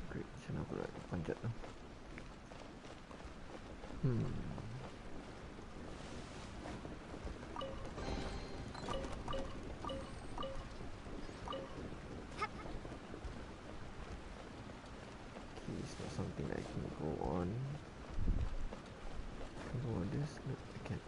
[SPEAKER 2] Great, sana aku nak panjat tu. Okay, it's not something that I can go on. Can I go on this? No, I can't.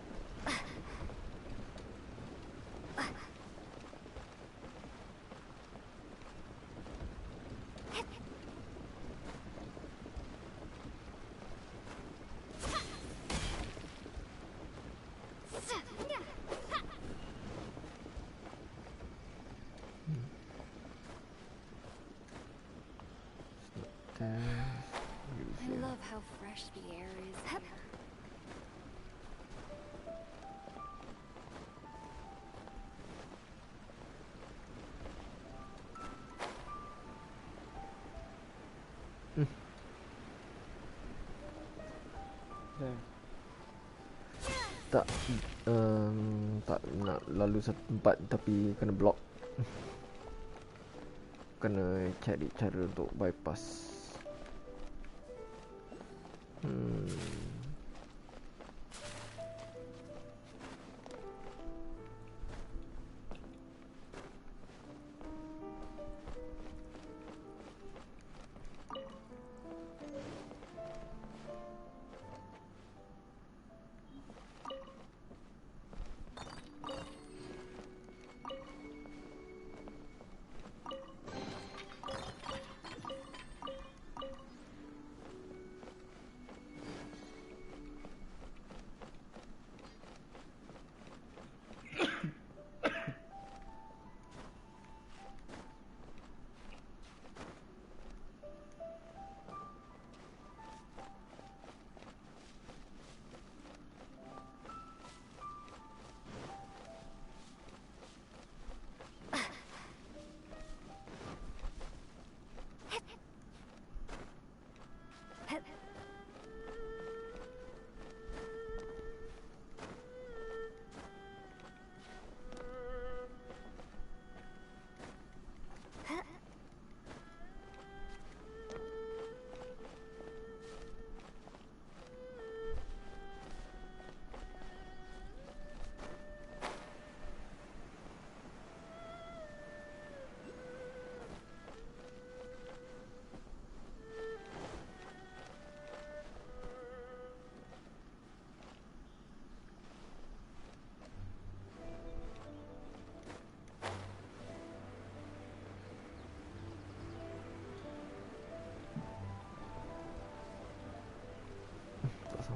[SPEAKER 4] I love how fresh the air is here.
[SPEAKER 2] Tak tak nak lalu satu tempat tapi kena block. Kena cari cara untuk bypass.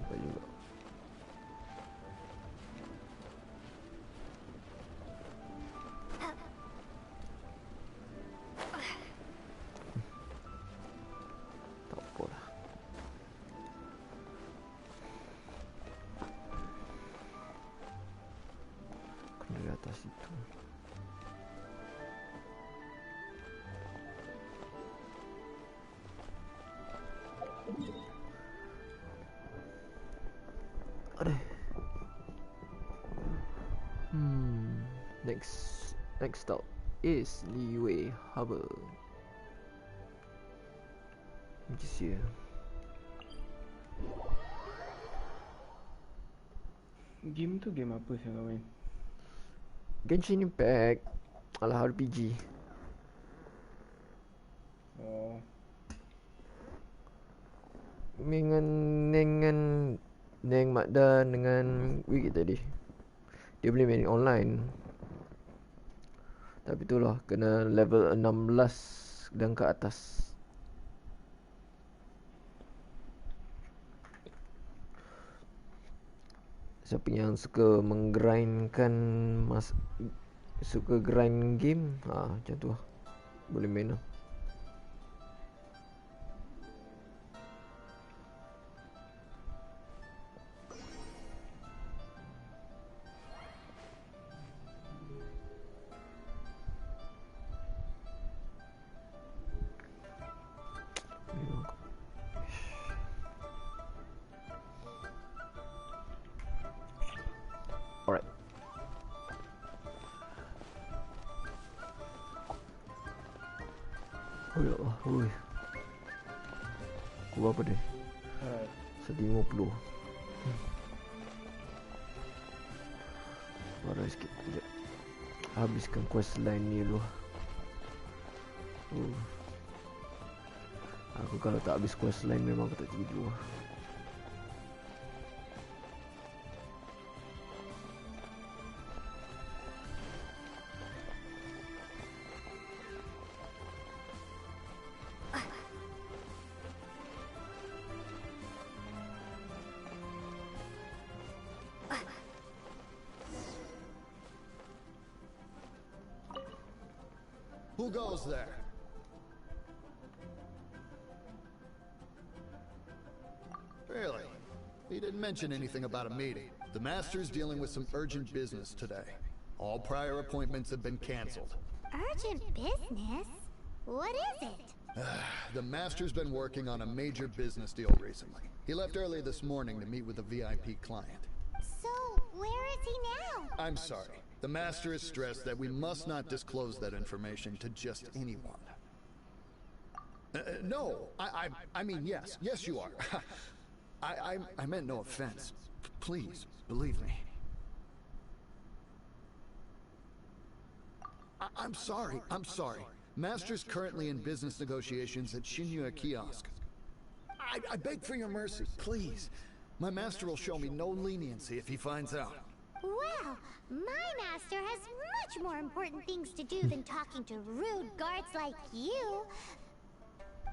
[SPEAKER 2] Nampak juga. Tak apalah. Kena dari atas itu. Aduh. Next stop is Liyue Harbor. Which is here.
[SPEAKER 5] Game tu game apa sih kau main?
[SPEAKER 2] Genshin Impact ala RPG.
[SPEAKER 5] Oh.
[SPEAKER 2] Dengan Neng Makdan dengan Wiki tadi. Dia boleh main online. Tapi itulah kena level 16 dan ke atas. Siapa yang suka menggrindkan suka grind game, macam tu lah. Boleh main lah. Alright. Oh ya Allah, oi. Aku berapa dia? 150. Baru sikit. Sekejap. Habiskan quest line ni dulu. Aku kalau tak habis quest line memang aku tak tidur.
[SPEAKER 11] Who goes there? Really? He didn't mention anything about a meeting. The Master's dealing with some urgent business today. All prior appointments have been canceled.
[SPEAKER 8] Urgent business? What is it?
[SPEAKER 11] The Master's been working on a major business deal recently. He left early this morning to meet with a VIP client.
[SPEAKER 8] So, where is he now?
[SPEAKER 11] I'm sorry. The Master is stressed that we must not disclose that information to just anyone. No, I mean, yes. Yes, you are. I meant no offense. Please, believe me. I'm sorry. Master's currently in business negotiations at Shinya Kiosk. I beg for your mercy, please. My master will show me no leniency if he finds out.
[SPEAKER 8] Well, my master has much more important things to do than talking to rude guards like you.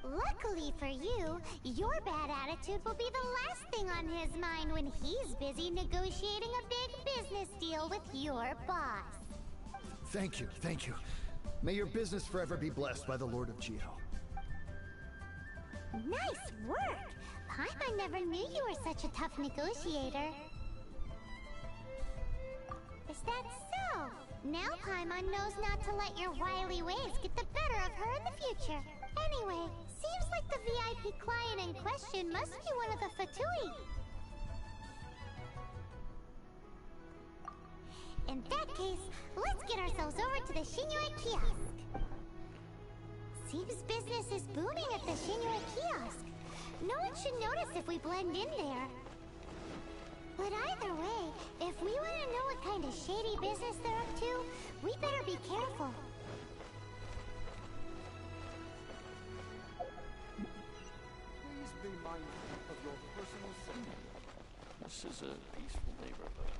[SPEAKER 8] Luckily for you, your bad attitude will be the last thing on his mind when he's busy negotiating a big business deal with your boss.
[SPEAKER 11] Thank you. May your business forever be blessed by the Lord of Jito.
[SPEAKER 8] Nice work! Paimon never knew you were such a tough negotiator. Is that so? Now Paimon knows not to let your wily ways get the better of her in the future. Anyway, seems like the VIP client in question must be one of the Fatui. In that case, let's get ourselves over to the Shinyue Kiosk. Seems business is booming at the Shinyue Kiosk. No one should notice if we blend in there. But either way, if we want to know what kind of shady business they're up to, we better be careful.
[SPEAKER 10] Please be mindful of your personal safety.
[SPEAKER 3] This is a peaceful neighborhood.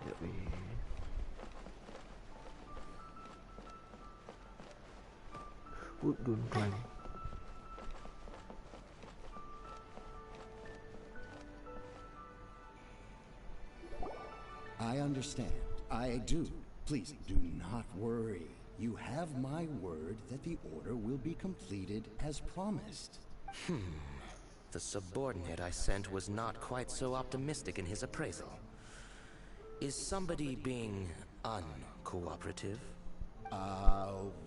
[SPEAKER 2] That way. Wood don't climb.
[SPEAKER 12] I understand. I do. Please do not worry. You have my word that the order will be completed as promised.
[SPEAKER 13] The subordinate I sent was not quite so optimistic in his appraisal. Is somebody being uncooperative?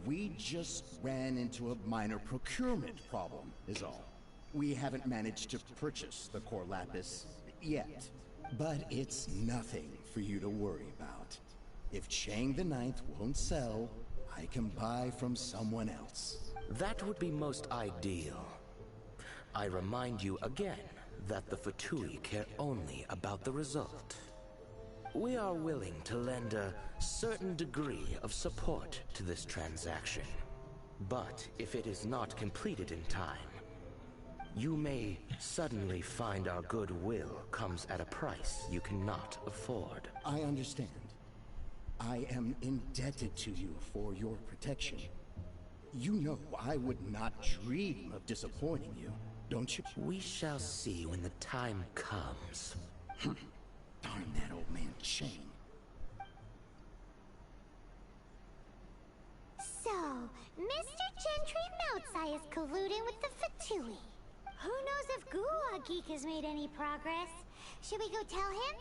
[SPEAKER 12] We just ran into a minor procurement problem, is all. We haven't managed to purchase the core lapis yet. But it's nothing for you to worry about. If Chang the Ninth won't sell, I can buy from someone else.
[SPEAKER 13] That would be most ideal. I remind you again that the Fatui care only about the result. We are willing to lend a certain degree of support to this transaction. But if it is not completed in time, you may suddenly find our goodwill comes at a price you cannot afford.
[SPEAKER 12] I understand. I am indebted to you for your protection. You know I would not dream of disappointing you, don't you?
[SPEAKER 13] We shall see when the time comes.
[SPEAKER 12] Darn that old man Chang.
[SPEAKER 8] So, Mr. Gentry Moutsai is colluding with the Fatui. Who knows if Gulag Geek has made any progress? Should we go tell him?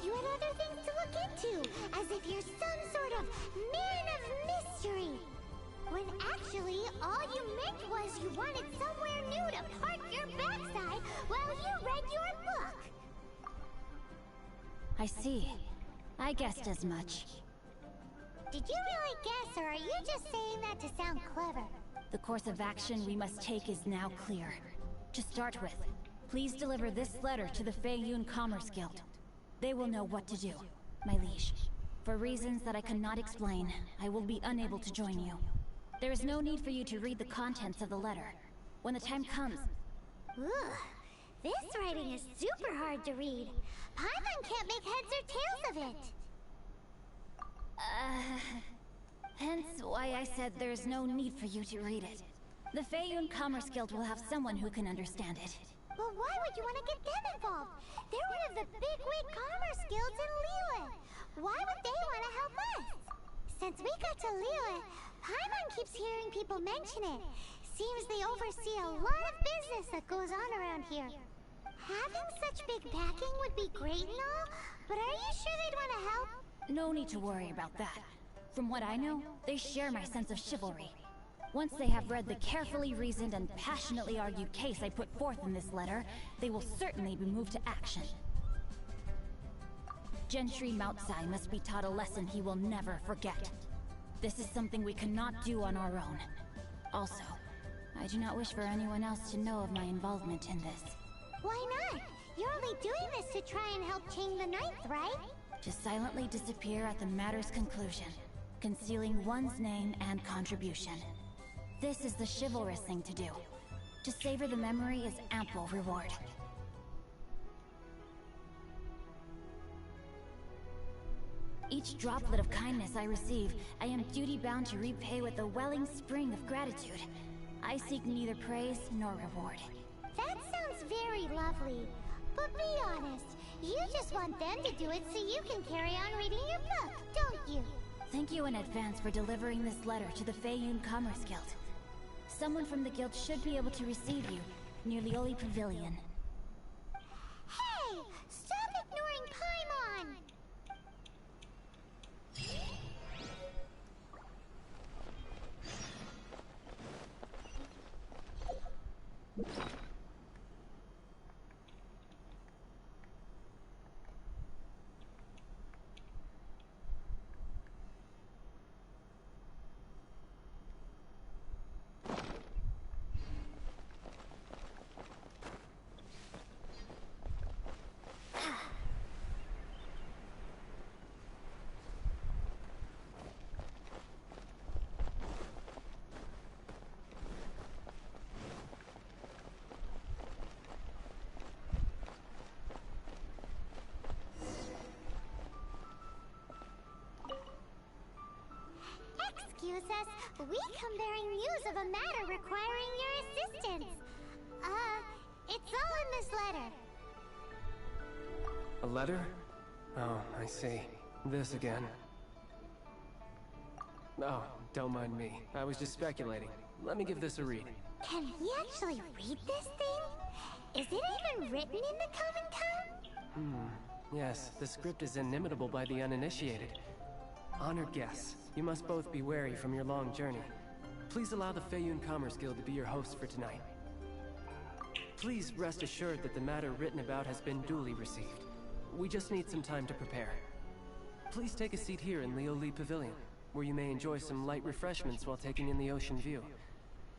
[SPEAKER 8] You had other things to look into, as if you're some sort of man of mystery. When actually, all you meant was you wanted somewhere new to park your backside while you read your book.
[SPEAKER 4] I see. I guessed as much.
[SPEAKER 8] Did you really guess, or are you just saying that to sound clever?
[SPEAKER 4] The course of action we must take is now clear. To start with, please deliver this letter to the Feiyun Commerce Guild. They will know what to do, my liege. For reasons that I cannot explain, I will be unable to join you. There is no need for you to read the contents of the letter. When the time comes...
[SPEAKER 8] Ugh, this writing is super hard to read. Paimon can't make heads or tails of it.
[SPEAKER 4] Hence why I said there's no need for you to read it. The Feiyun Commerce Guild will have someone who can understand it.
[SPEAKER 8] But why would you want to get them involved? They're one of the bigwig commerce guilds in Liyue. Why would they want to help us? Since we got to Liyue, Paimon keeps hearing people mention it. Seems they oversee a lot of business that goes on around here. Having such big backing would be great and all, but are you sure they'd want to help?
[SPEAKER 4] No need to worry about that. From what I know, they share my sense of chivalry. Once they have read the carefully reasoned and passionately argued case I put forth in this letter, they will certainly be moved to action. Gentry Moutsai must be taught a lesson he will never forget. This is something we cannot do on our own. Also, I do not wish for anyone else to know of my involvement in this.
[SPEAKER 8] Why not? You're only doing this to try and help Chang the Ninth, right?
[SPEAKER 4] To silently disappear at the matter's conclusion, concealing one's name and contribution. This is the chivalrous thing to do. To savor the memory is ample reward. Each droplet of kindness I receive, I am duty-bound to repay with a welling spring of gratitude. I seek neither praise nor reward.
[SPEAKER 8] That sounds very lovely. But be honest, you just want them to do it so you can carry on reading your book, don't you?
[SPEAKER 4] Thank you in advance for delivering this letter to the Feiyun Commerce Guild. Someone from the guild should be able to receive you near Lioli Pavilion.
[SPEAKER 8] Hey! Stop ignoring Paimon! Excuse us, we come bearing news of a matter requiring your assistance. It's all in this letter.
[SPEAKER 14] A letter? Oh, I see. This again. Oh, don't mind me. I was just speculating. Let me give this a read.
[SPEAKER 8] Can we actually read this thing? Is it even written in the common tongue?
[SPEAKER 14] Yes, the script is inimitable by the uninitiated. Honored guests, you must both be wary from your long journey. Please allow the Feiyun Commerce Guild to be your host for tonight. Please rest assured that the matter written about has been duly received. We just need some time to prepare. Please take a seat here in Lioli Pavilion, where you may enjoy some light refreshments while taking in the ocean view.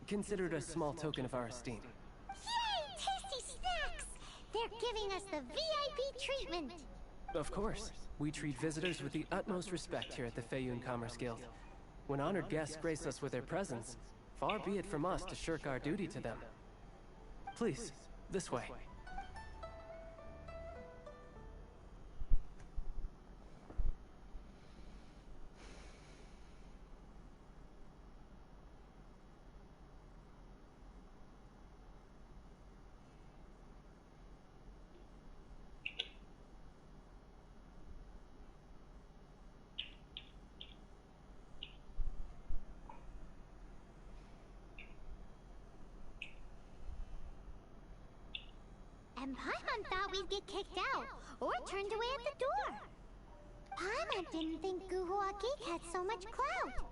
[SPEAKER 14] Consider it a small token of our esteem.
[SPEAKER 8] Yay! Tasty snacks! They're giving us the VIP treatment!
[SPEAKER 14] Of course. We treat visitors with the utmost respect here at the Feiyun Commerce Guild. When honored guests grace us with their presence, far be it from us to shirk our duty to them. Please, this way.
[SPEAKER 8] And Paimon thought we'd get kicked out, or turned away at the door. Paimon didn't think Guhua Geek had so much clout.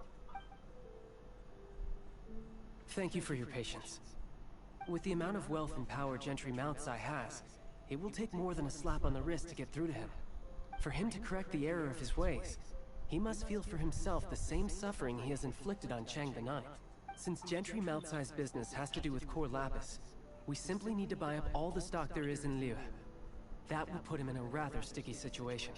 [SPEAKER 14] Thank you for your patience. With the amount of wealth and power Gentry Moutsai has, it will take more than a slap on the wrist to get through to him. For him to correct the error of his ways, he must feel for himself the same suffering he has inflicted on Chang the Ninth. Since Gentry Moutsai's business has to do with Core Lapis, we simply need to buy up all the stock there is in Liyue. That will put him in a rather sticky situation.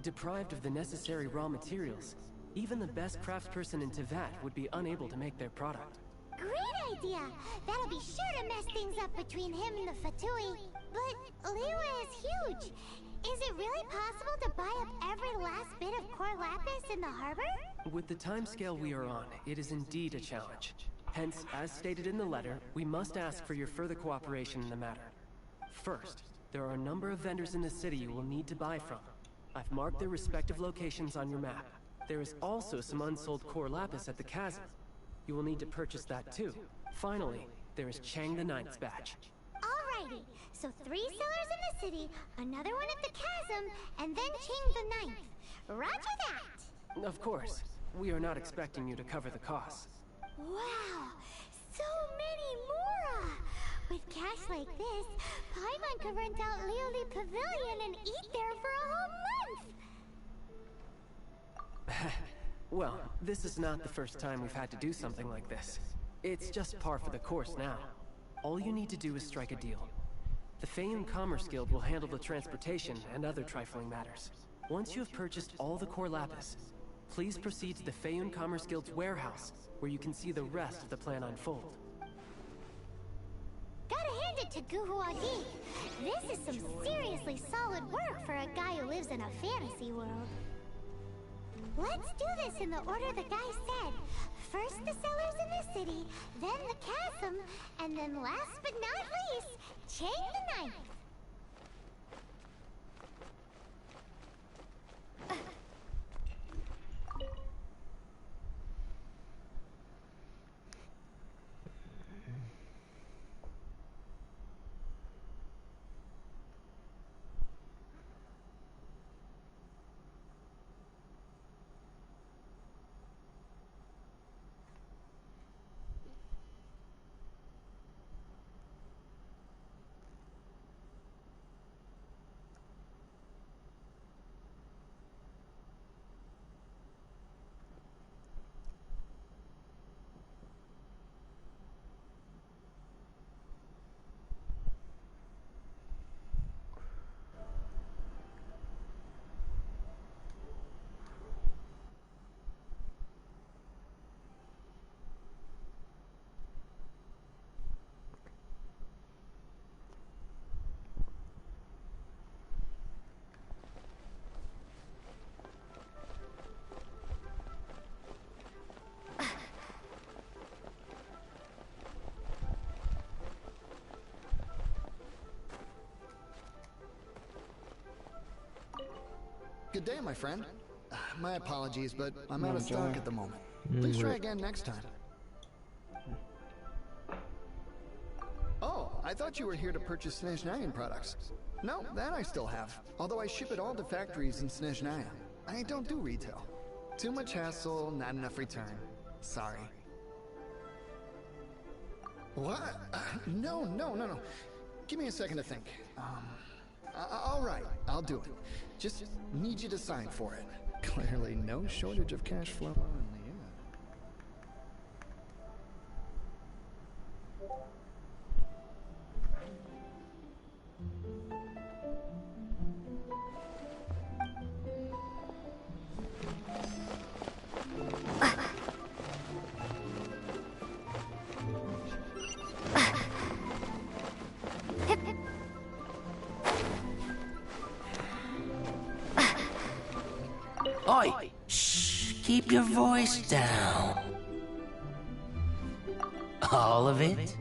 [SPEAKER 14] Deprived of the necessary raw materials, even the best craftsperson in Teyvat would be unable to make their product.
[SPEAKER 8] Great idea! That'll be sure to mess things up between him and the Fatui. But Liyue is huge. Is it really possible to buy up every last bit of Core Lapis in the harbor?
[SPEAKER 14] With the timescale we are on, it is indeed a challenge. Hence, as stated in the letter, we must ask for your further cooperation in the matter. First, there are a number of vendors in the city you will need to buy from. I've marked their respective locations on your map. There is also some unsold Core Lapis at the Chasm. You will need to purchase that too. Finally, there is Chang the Ninth's batch.
[SPEAKER 8] Alrighty, so 3 sellers in the city, another one at the Chasm, and then Chang the Ninth. Roger that!
[SPEAKER 14] Of course, we are not expecting you to cover the costs.
[SPEAKER 8] Wow, so many more! With cash like this, Paimon could rent out Lioli Pavilion and eat there for a whole month!
[SPEAKER 14] Well, this is not the first time we've had to do something like this. It's just par for the course now. All you need to do is strike a deal. The Feiyun Commerce Guild will handle the transportation and other trifling matters. Once you have purchased all the core lapis, please proceed to the Feiyun Commerce Guild's warehouse, where you can see the rest of the plan unfold.
[SPEAKER 8] Gotta hand it to Guhuadi. This is some seriously solid work for a guy who lives in a fantasy world. Let's do this in the order the guy said. First the cellars in the city, then the chasm, and then last but not least, Chang the Ninth.
[SPEAKER 11] Good day, my friend. My apologies, but I'm out of stock at the moment. Please try again next time. Oh, I thought you were here to purchase Snezhnayan products. No, that I still have. Although I ship it all to factories in Snezhnaya. I don't do retail. Too much hassle, not enough return. Sorry. What? No. Give me a second to think. All right, I'll do it. Just need you to sign for it. Clearly no shortage of cash flow.
[SPEAKER 13] Oi! Shh! Keep your voice down. All of it?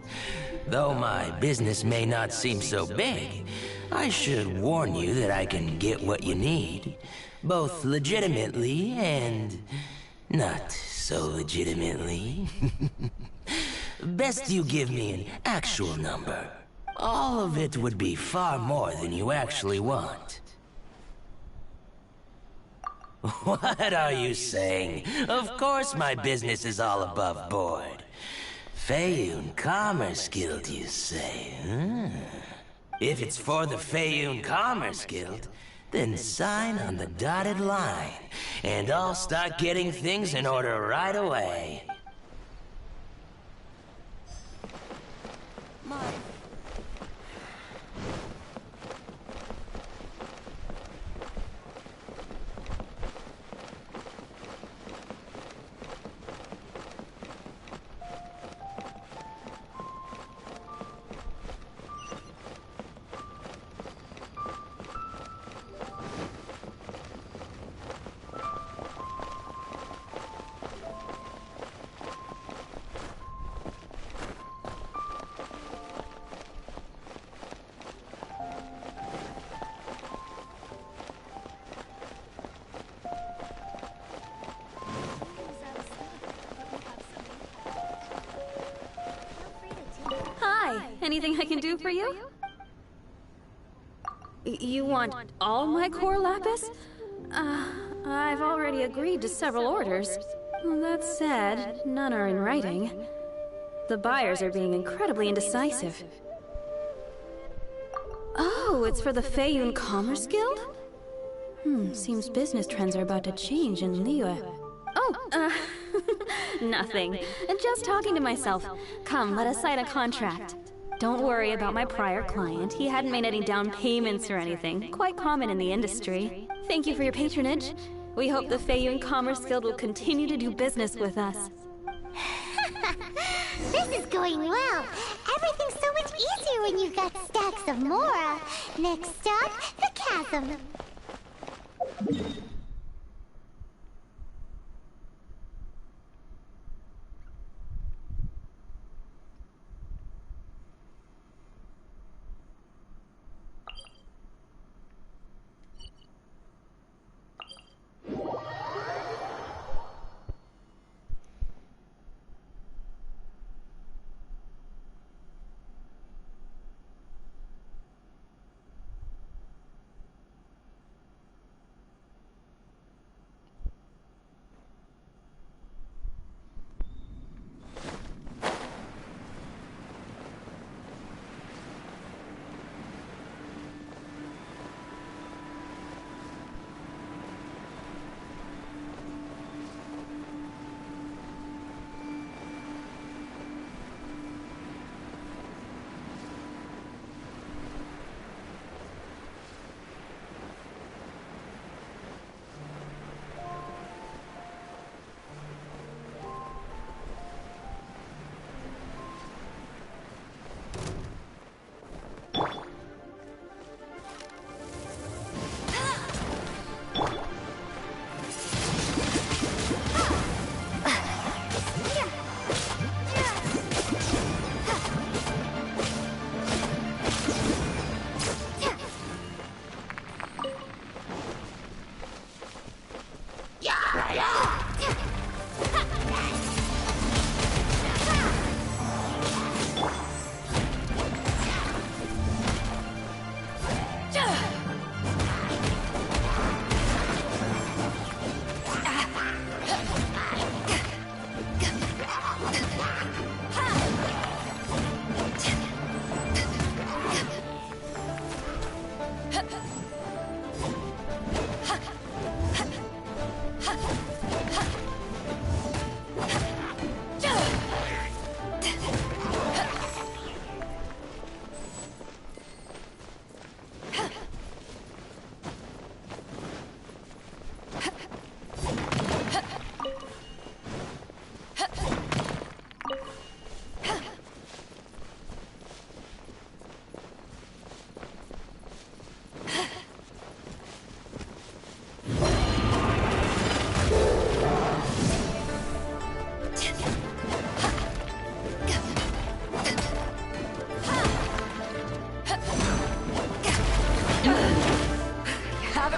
[SPEAKER 13] Though my business may not seem so big, I should warn you that I can get what you need, both legitimately and not so legitimately. Best you give me an actual number. All of it would be far more than you actually want. What are you saying? Of course my business is all above board. Feiyun Commerce Guild, you say? If it's for the Feiyun Commerce Guild, then sign on the dotted line, and I'll start getting things in order right away.
[SPEAKER 15] Anything I can do for you? You want all my core lapis? I've already agreed to several orders. That said, none are in writing. The buyers are being incredibly indecisive. Oh, it's for the Feiyun Commerce Guild? Seems business trends are about to change in Liyue. Oh, Nothing. Just talking to myself. Come, let us sign a contract. Don't worry about my prior client. He hadn't made any down payments or anything. Quite common in the industry. Thank you for your patronage. We hope the Feiyun Commerce Guild will continue to do business with us.
[SPEAKER 8] This is going well. Everything's so much easier when you've got stacks of Mora. Next stop, the chasm.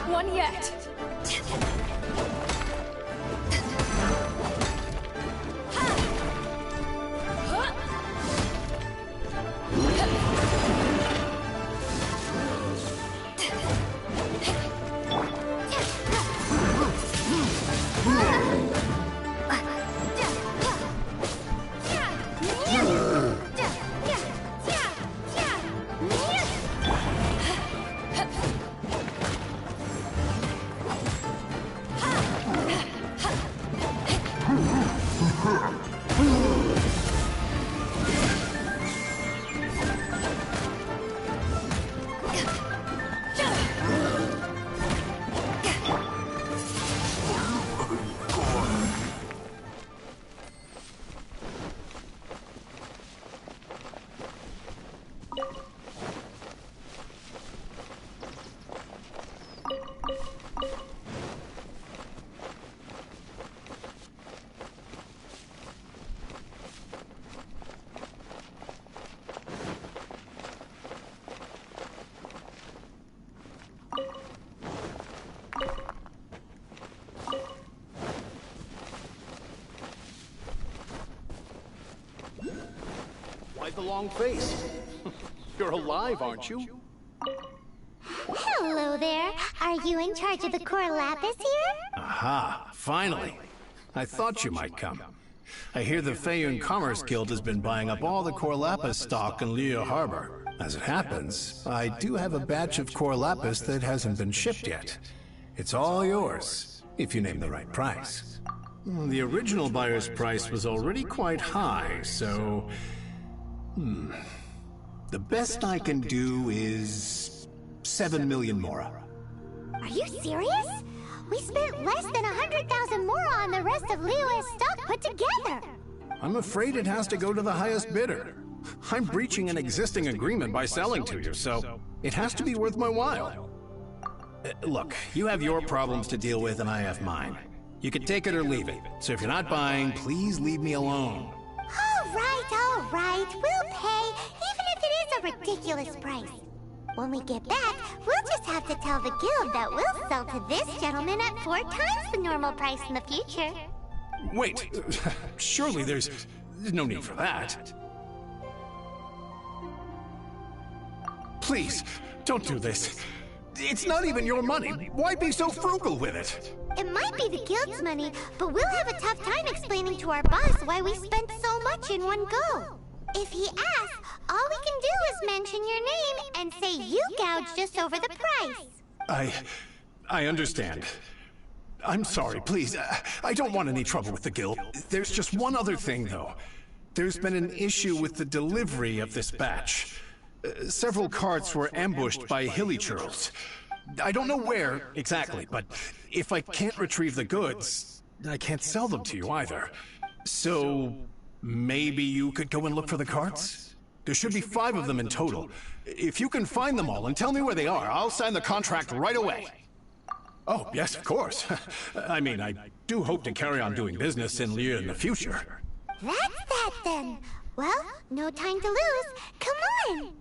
[SPEAKER 6] One yet.
[SPEAKER 10] Why the long face? You're alive, aren't you?
[SPEAKER 8] Hello there. Are you in charge of the Core Lapis here?
[SPEAKER 16] Aha, finally. I thought you might come. I hear the Feiyun Commerce Guild has been buying up all the Core Lapis stock in Liyue Harbor. As it happens, I do have a batch of Core Lapis that hasn't been shipped yet. It's all yours, if you name the right price. Well, the original buyer's price was already quite high, so... The best I can do is... 7 million mora.
[SPEAKER 8] Are you serious? We spent less than 100,000 mora on the rest of Liyue's stock put together.
[SPEAKER 16] I'm afraid it has to go to the highest bidder. I'm breaching an existing agreement by selling to you, so it has to be worth my while. Look, you have your problems to deal with and I have mine. You can take it or leave it. So if you're not buying, please leave me alone.
[SPEAKER 8] All right. We'll pay, even if it is a ridiculous price. When we get back, we'll just have to tell the guild that we'll sell to this gentleman at 4 times the normal price in the future.
[SPEAKER 16] Wait, surely there's no need for that. Please, don't do this. It's not even your money. Why be so frugal with it?
[SPEAKER 8] It might be the guild's money, but we'll have a tough time explaining to our boss why we spent so much in one go. If he asks, all we can do is mention your name and say you gouged us over the price.
[SPEAKER 16] I understand. I'm sorry, please. I don't want any trouble with the guild. There's just one other thing, though. There's been an issue with the delivery of this batch. Several carts were ambushed by hilly churls. I don't know where exactly, but if I can't retrieve the goods, I can't sell them to you either. So maybe you could go and look for the carts? There should be 5 of them in total. If you can find them all and tell me where they are, I'll sign the contract right away. Oh, yes, of course. I mean, I do hope to carry on doing business in Liyue in the future.
[SPEAKER 8] That's that then. Well, no time to lose. Come on!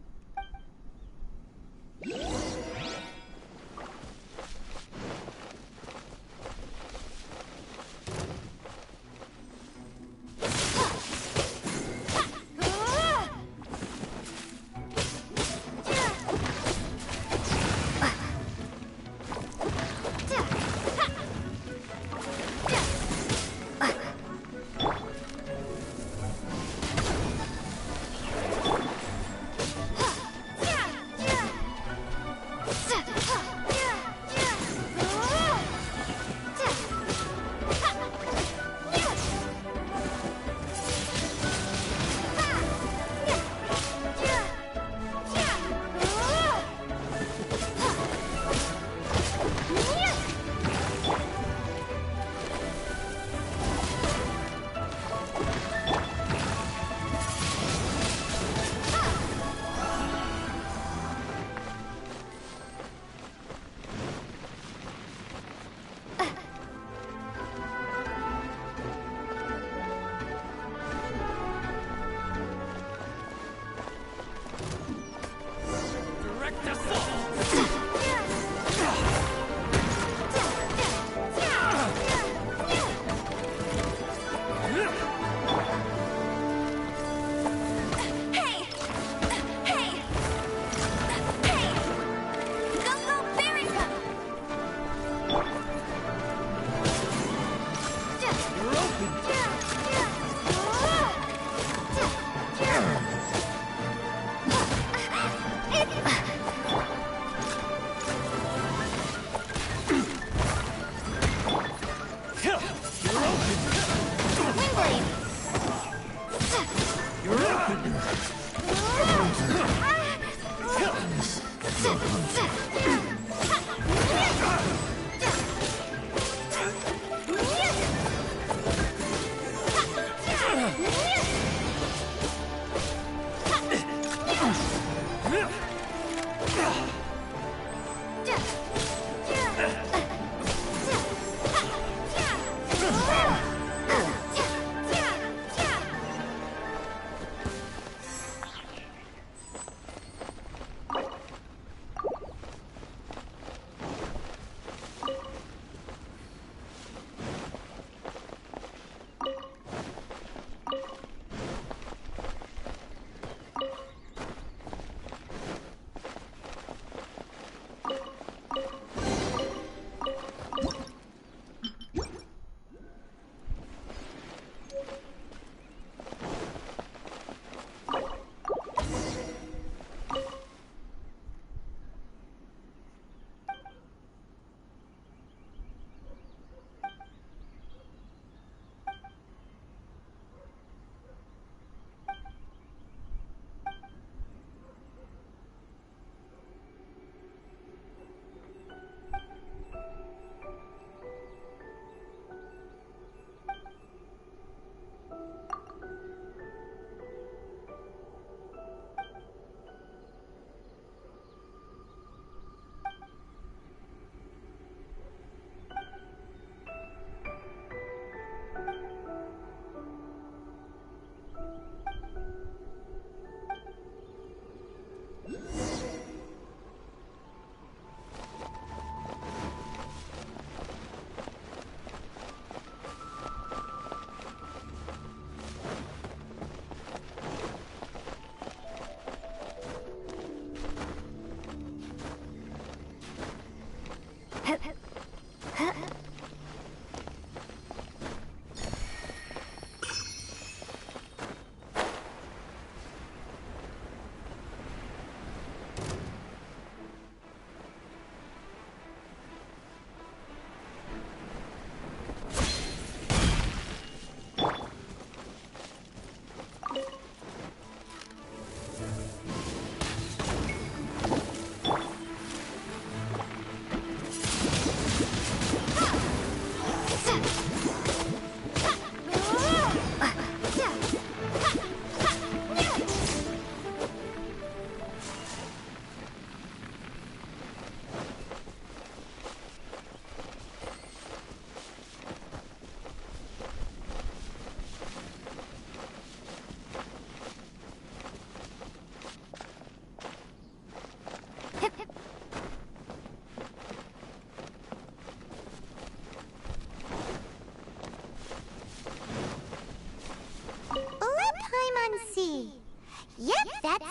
[SPEAKER 8] That's it!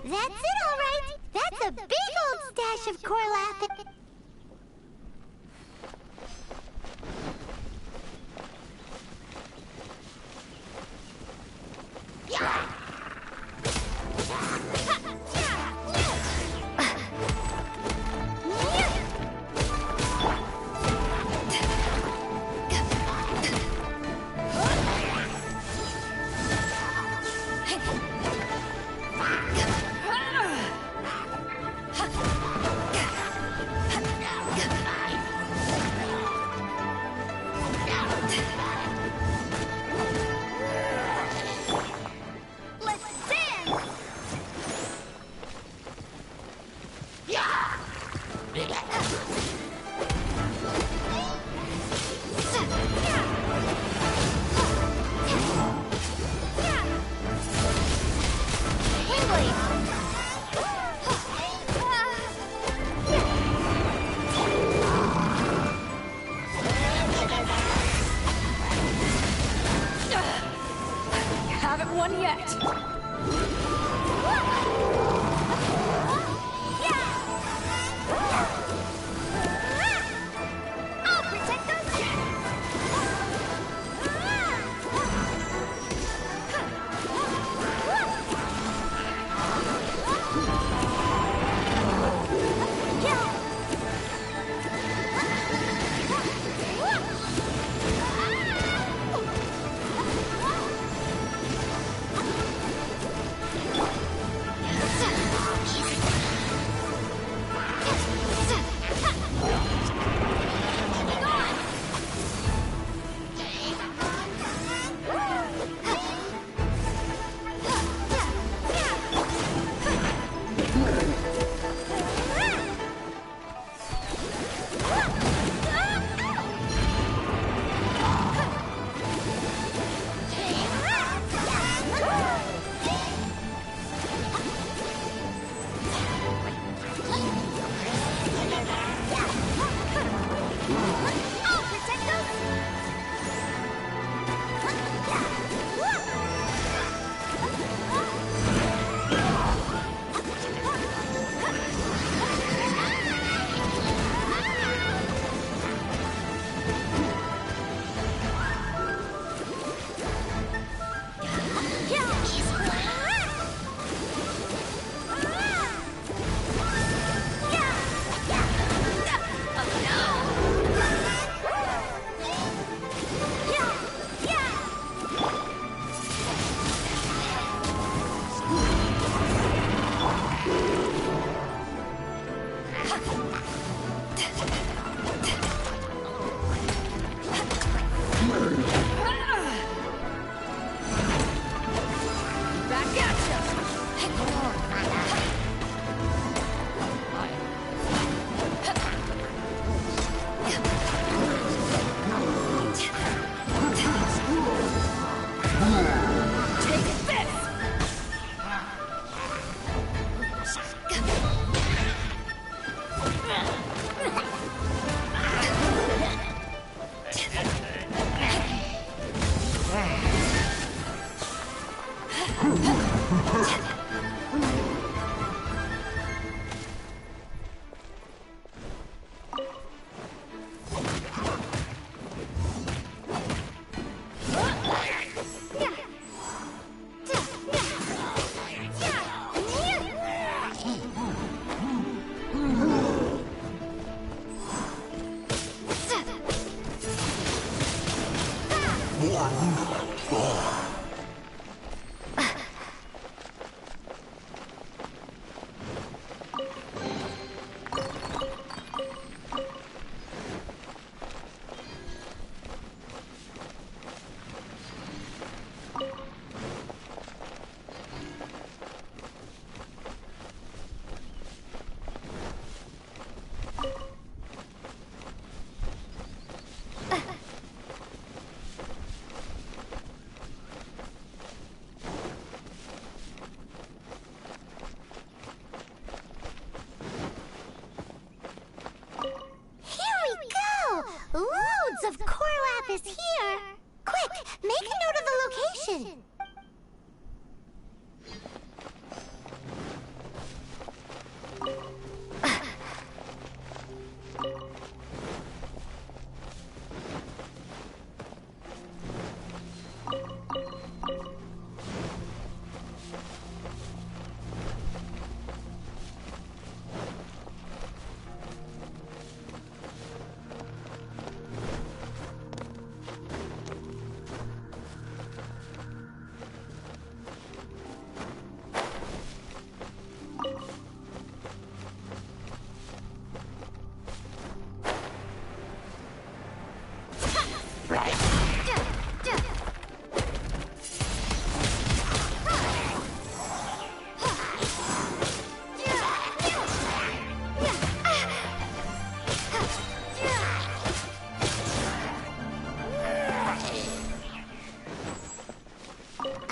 [SPEAKER 8] That's it, all right! That's a big old stash of Corlap.
[SPEAKER 15] Haven't won yet.
[SPEAKER 8] I'll protect those. location.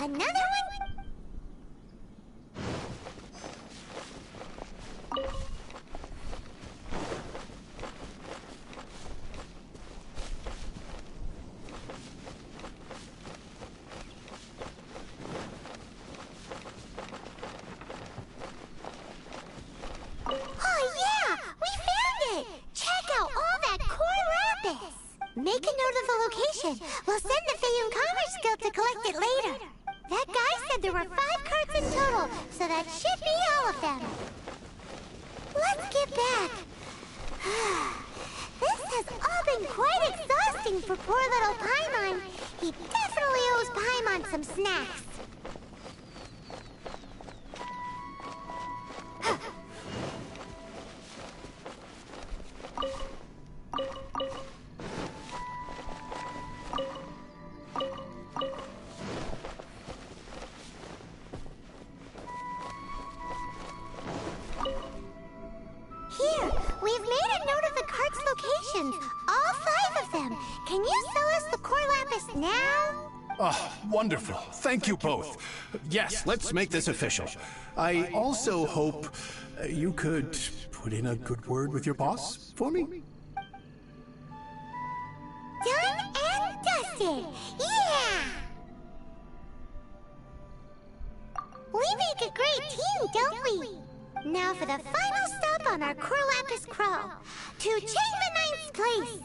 [SPEAKER 8] Another one? Oh yeah! We found it! Check out all that core lapis! Make a note of the location. We'll send the Fayun Commerce Guild to collect it later. That guy said there were 5 carts in total, so that should be all of them. Let's get back. This has all been quite exhausting for poor little Paimon. He definitely owes Paimon some snacks. Here, we've made a note of the cart's locations. All 5 of them. Can you sell us the core lapis now?
[SPEAKER 16] Oh, wonderful. Thank you both. Yes, let's make this official. I also hope you could put in a good word with your boss for me.
[SPEAKER 8] Done and dusted. Yeah! We make a great team, don't we? Now for the final stop on our core lapis crawl. To Chainman 9's place.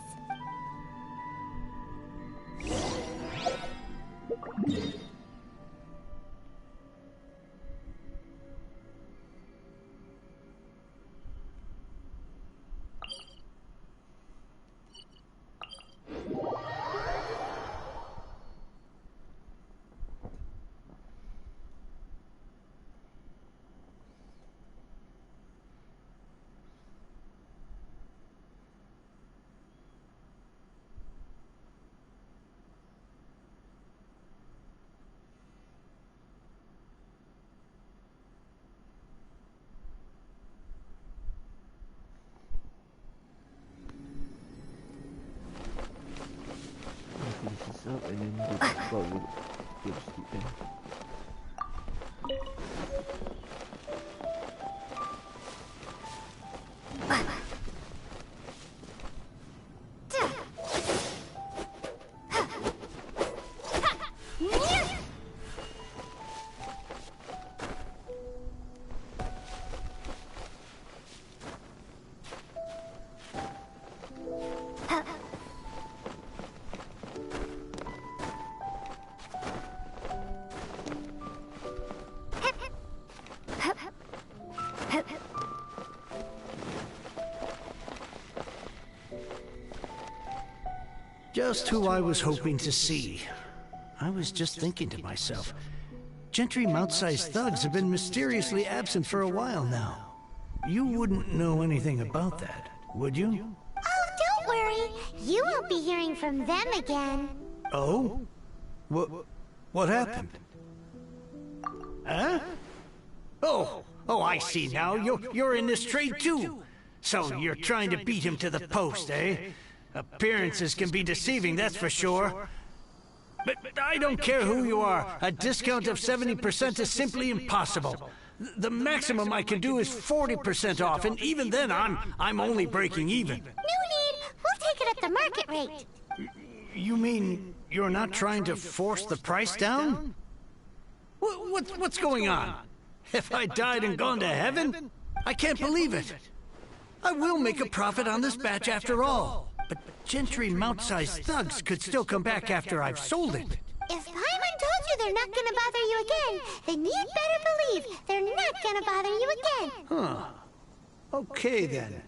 [SPEAKER 2] Finish this up and then go back to sleep then.
[SPEAKER 7] Just who I was hoping to see. I was just thinking to myself, Gentry Mount-sized thugs have been mysteriously absent for a while now. You wouldn't know anything about that, would you?
[SPEAKER 8] Oh, don't worry. You won't be hearing from them again.
[SPEAKER 7] Oh? What happened? Huh? Oh, I see now. You're in this trade too. So you're trying to beat him to the post, eh? Appearances can be deceiving, that's for sure. But I don't care who you are. A discount of 70% is simply impossible. The maximum I can do is 40% off, and even then I'm only breaking even.
[SPEAKER 8] No need. We'll take it at the market rate.
[SPEAKER 7] You mean you're not trying to force the price down? What's going on? Have I died and gone to heaven? I can't believe it. I will make a profit on this batch after all. But Gentry Mount-sized thugs could still come back after I've sold it.
[SPEAKER 8] If Paimon told you they're not gonna bother you again, then you'd better believe they're not gonna bother you again.
[SPEAKER 7] Huh. Okay then.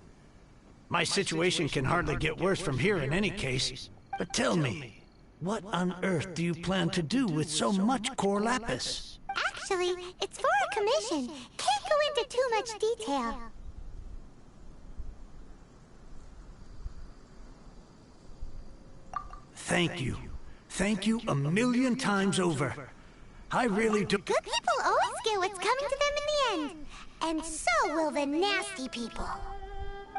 [SPEAKER 7] My situation can hardly get worse from here in any case. But tell me, what on earth do you plan to do with so much core lapis?
[SPEAKER 8] Actually, it's for a commission. Can't go into too much detail.
[SPEAKER 7] Thank you. Thank you a million times over. I really do.
[SPEAKER 8] Good people always get what's coming to them in the end. And so will the nasty people.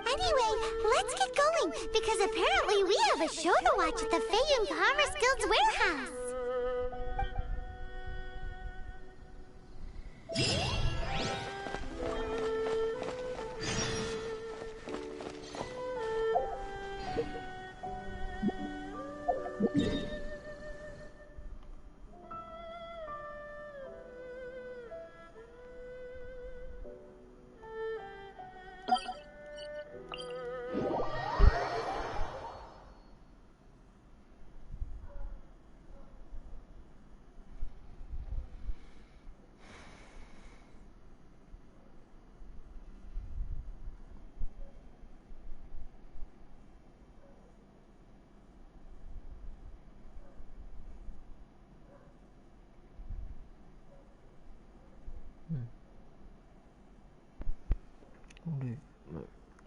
[SPEAKER 8] Anyway, let's get going, because apparently we have a show to watch at the Feiyun Commerce Guild's warehouse.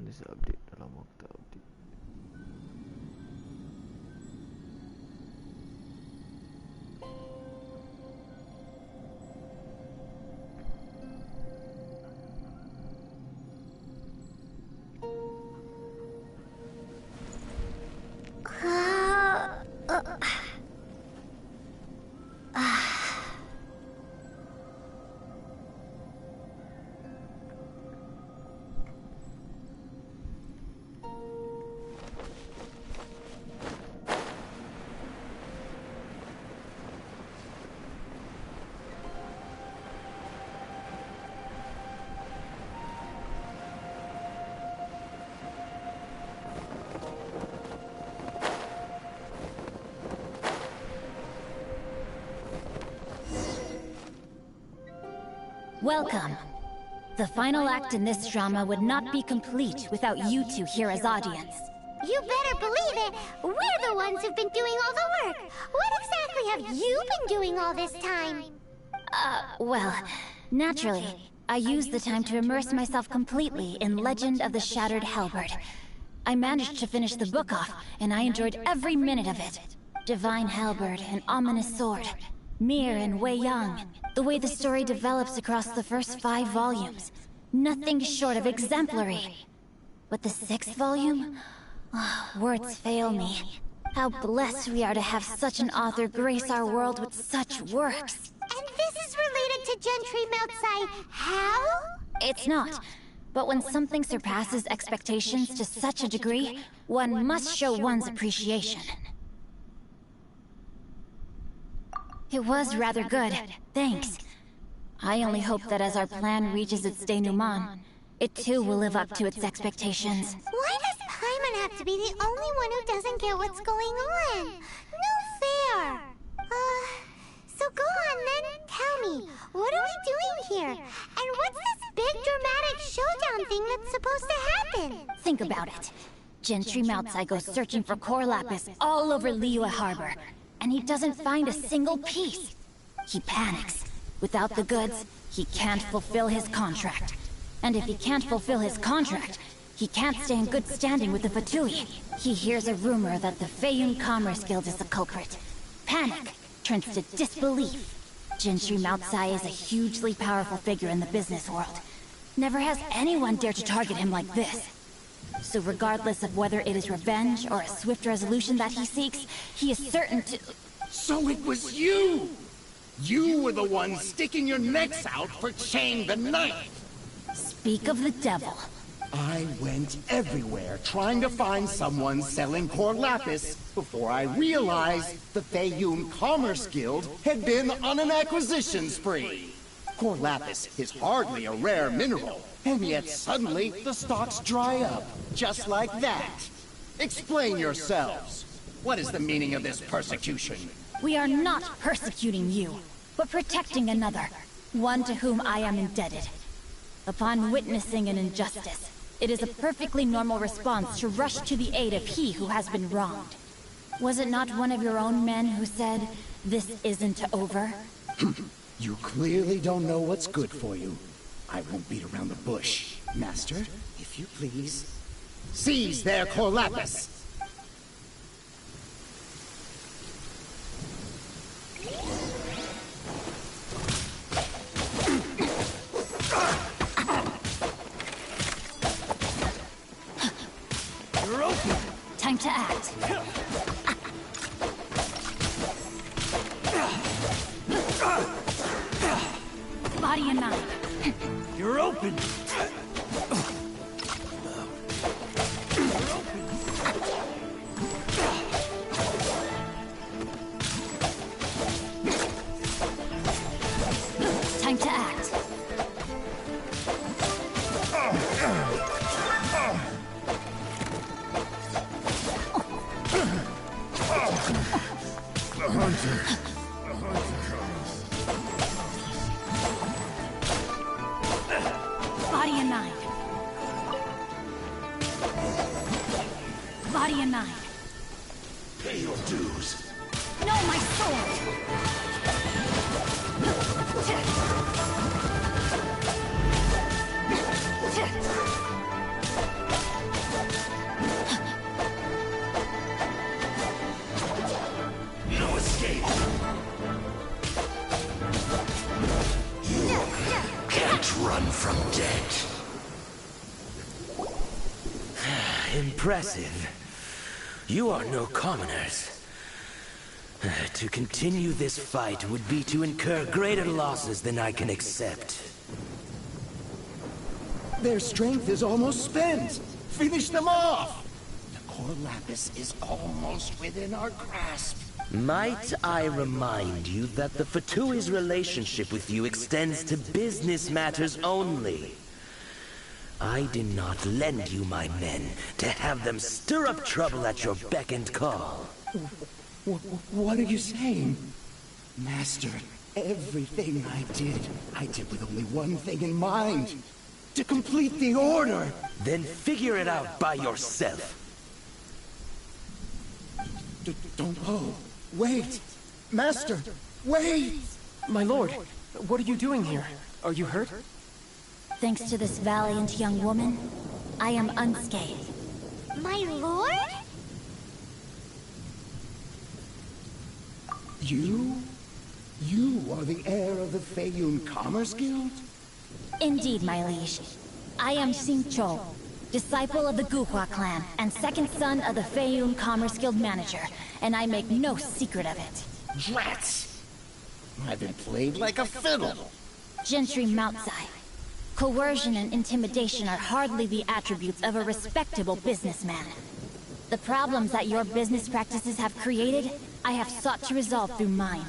[SPEAKER 2] This update dah lama aku tak update.
[SPEAKER 4] Welcome. The final act in this drama would not be complete without you two here as audience.
[SPEAKER 8] You better believe it! We're the ones who've been doing all the work! What exactly have you been doing all this time?
[SPEAKER 4] Well, naturally, I used the time to immerse myself completely in Legend of the Shattered Halberd. I managed to finish the book off, and I enjoyed every minute of it. Divine Halberd, an ominous sword. Mir and Wei Yang. The way the story develops across the first 5 volumes. Nothing short of exemplary. But the 6th volume? Words fail me. How blessed we are to have such an author grace our world with such works.
[SPEAKER 8] And this is related to Gentry Mount-sai. How?
[SPEAKER 4] It's not. But when something surpasses expectations to such a degree, one must show one's appreciation. It was rather good, thanks. I only hope that as our plan reaches its denouement, it too will live up to its expectations.
[SPEAKER 8] Why does Paimon have to be the only one who doesn't get what's going on? No fair! So go on then, tell me, what are we doing here? And what's this big dramatic showdown thing that's supposed to happen?
[SPEAKER 4] Think about it. Gentry Mount-sai goes searching for core lapis all over Liyue Harbor, and he doesn't find a single piece. He panics. Without the goods, he can't fulfill his contract. And if he can't fulfill his contract, he can't stay in good standing with the Fatui. He hears a rumor that the Feiyun Commerce Guild is the culprit. Panic turns to disbelief. Gentry Mount-sai is a hugely powerful figure in the business world. Never has anyone dared to target him like this. So regardless of whether it is revenge or a swift resolution that he seeks, he is certain to...
[SPEAKER 10] So it was you! You were the one sticking your necks out for Chain the Knight!
[SPEAKER 4] Speak of the devil.
[SPEAKER 12] I went everywhere trying to find someone selling core lapis before I realized the Feiyun Commerce Guild had been on an acquisition spree. Core lapis is hardly a rare mineral, and yet suddenly the stocks dry up, just like that. Explain yourselves. What is the meaning of this persecution?
[SPEAKER 4] We are not persecuting you, but protecting another, one to whom I am indebted. Upon witnessing an injustice, it is a perfectly normal response to rush to the aid of he who has been wronged. Was it not one of your own men who said, "This isn't over"?
[SPEAKER 12] You clearly don't know what's good for you. I won't beat around the bush. Master, if you please. Seize their core lapis!
[SPEAKER 4] You're open! Time to act. Body and mind.
[SPEAKER 10] You're open!
[SPEAKER 4] Time to act.
[SPEAKER 10] The hunter.
[SPEAKER 4] Body and mind. Body and mind.
[SPEAKER 10] Pay your dues.
[SPEAKER 4] No, my sword!
[SPEAKER 10] No escape. You can't run from death.
[SPEAKER 13] Impressive. You are no commoners. To continue this fight would be to incur greater losses than I can accept.
[SPEAKER 12] Their strength is almost spent. Finish them off! The core lapis is almost within our grasp.
[SPEAKER 13] Might I remind you that the Fatui's relationship with you extends to business matters only? I did not lend you my men to have them stir up trouble at your beck and call.
[SPEAKER 12] What are you saying? Master, everything I did with only one thing in mind. To complete the order!
[SPEAKER 13] Then figure it out by yourself.
[SPEAKER 12] Don't go. Wait! Master, wait!
[SPEAKER 14] My lord, what are you doing here? Are you hurt?
[SPEAKER 4] Thanks to this valiant young woman, I am unscathed.
[SPEAKER 8] My lord?
[SPEAKER 12] You are the heir of the Feiyun Commerce Guild?
[SPEAKER 4] Indeed, my liege. I am Xingqiu, disciple of the Guhua clan, and second son of the Feiyun Commerce Guild manager, and I make no secret of it.
[SPEAKER 12] Rats! I've been played like a fiddle.
[SPEAKER 4] Gentry Mountsai. Coercion and intimidation are hardly the attributes of a respectable businessman. The problems that your business practices have created, I have sought to resolve through mine.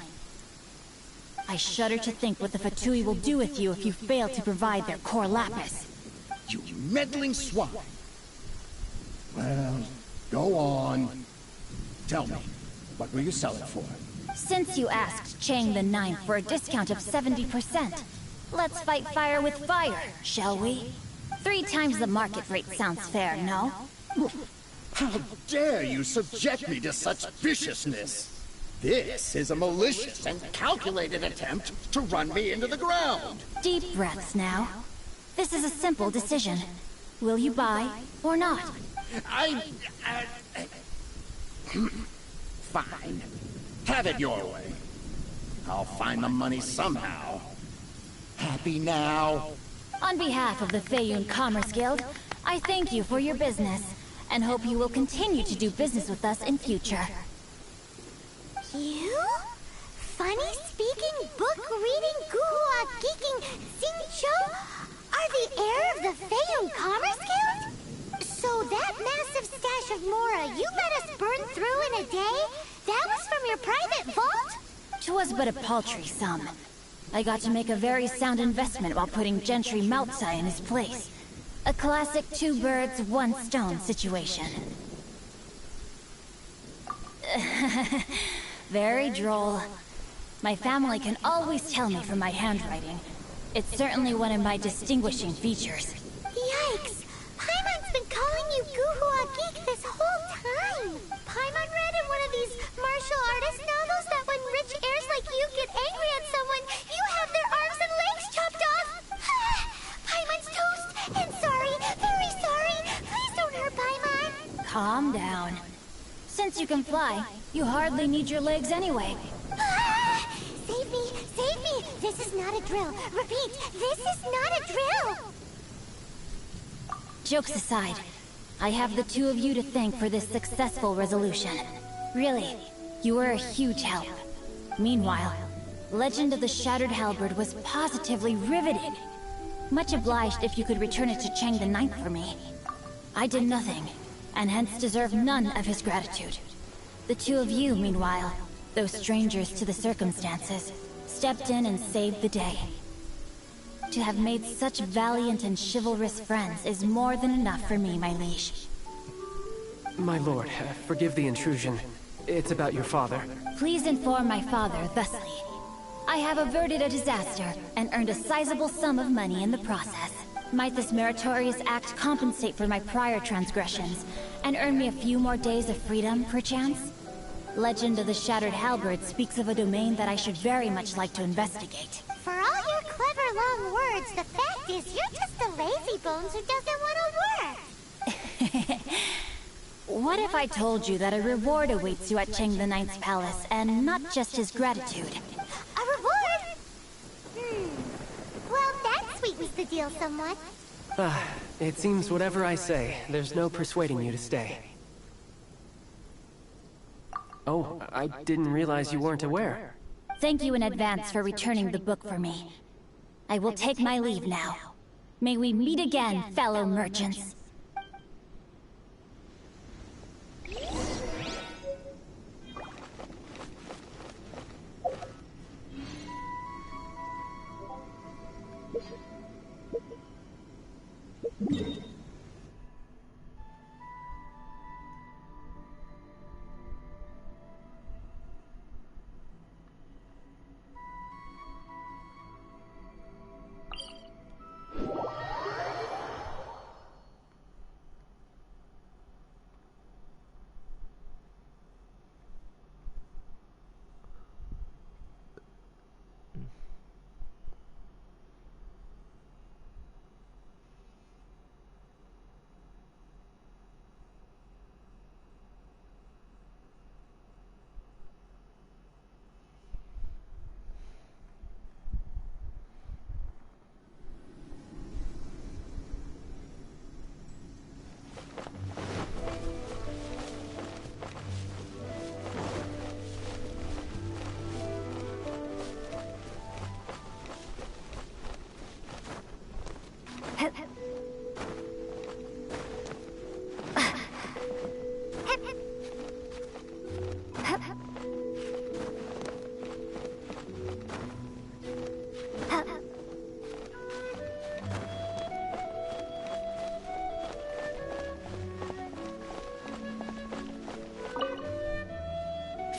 [SPEAKER 4] I shudder to think what the Fatui will do with you if you fail to provide their core lapis.
[SPEAKER 12] You meddling swine! Well, go on. Tell me, what will you sell it for?
[SPEAKER 4] Since you asked Chang the Ninth for a discount of 70%, let's fight fire with fire, shall we? 3 times the market rate sounds fair, no?
[SPEAKER 12] How dare you subject me to such viciousness? This is a malicious and calculated attempt to run me into the ground.
[SPEAKER 4] Deep breaths now. This is a simple decision. Will you buy or not?
[SPEAKER 12] Fine. Have it your way. I'll find the money somehow. Happy now?
[SPEAKER 4] On behalf of the Feiyun Commerce Guild, I thank you for your business, and hope you will continue to do business with us in future.
[SPEAKER 8] You? Funny-speaking, book-reading, Guhua-geeking Xingqiu are the heir of the Feiyun Commerce Guild? So that massive stash of Mora you let us burn through in a day? That was from your private vault?
[SPEAKER 4] 'Twas but a paltry sum. I got to make a very sound investment while putting Gentry Maltsai in his place. A classic two birds, one stone situation. Very droll. My family can always tell me from my handwriting. It's certainly one of my distinguishing features.
[SPEAKER 8] Yikes! Paimon's been calling you Guhua Geek this whole time! Paimon read in one of these martial artist novels that when rich heirs like you get angry at someone, you have their arms and legs chopped off! Paimon's toast! And sorry, very sorry! Please don't hurt Paimon!
[SPEAKER 4] Calm down. Since you can fly, you hardly need your legs anyway.
[SPEAKER 8] Save me! Save me! This is not a drill! Repeat, this is not a drill!
[SPEAKER 4] Jokes aside, I have the two of you to thank for this successful resolution. Really, you were a huge help. Meanwhile, Legend of the Shattered Halberd was positively riveting. Much obliged if you could return it to Chang the Ninth for me. I did nothing, and hence deserve none of his gratitude. The two of you, meanwhile, though strangers to the circumstances, stepped in and saved the day. To have made such valiant and chivalrous friends is more than enough for me, my liege.
[SPEAKER 14] My lord, forgive the intrusion. It's about your father.
[SPEAKER 4] Please inform my father thusly. I have averted a disaster and earned a sizable sum of money in the process. Might this meritorious act compensate for my prior transgressions and earn me a few more days of freedom, perchance? Legend of the Shattered Halberd speaks of a domain that I should very much like to investigate.
[SPEAKER 8] For all your clever long words, the fact is you're just a lazy bones who doesn't want to work.
[SPEAKER 4] What if I told you that a reward awaits you at Chang the Ninth's palace, and not just his gratitude?
[SPEAKER 8] A reward? Well, that sweetens the deal somewhat.
[SPEAKER 14] It seems whatever I say, there's no persuading you to stay. Oh, I didn't realize you weren't aware.
[SPEAKER 4] Thank you in advance for returning the book for me. I will take my leave now. May we meet again, fellow merchants.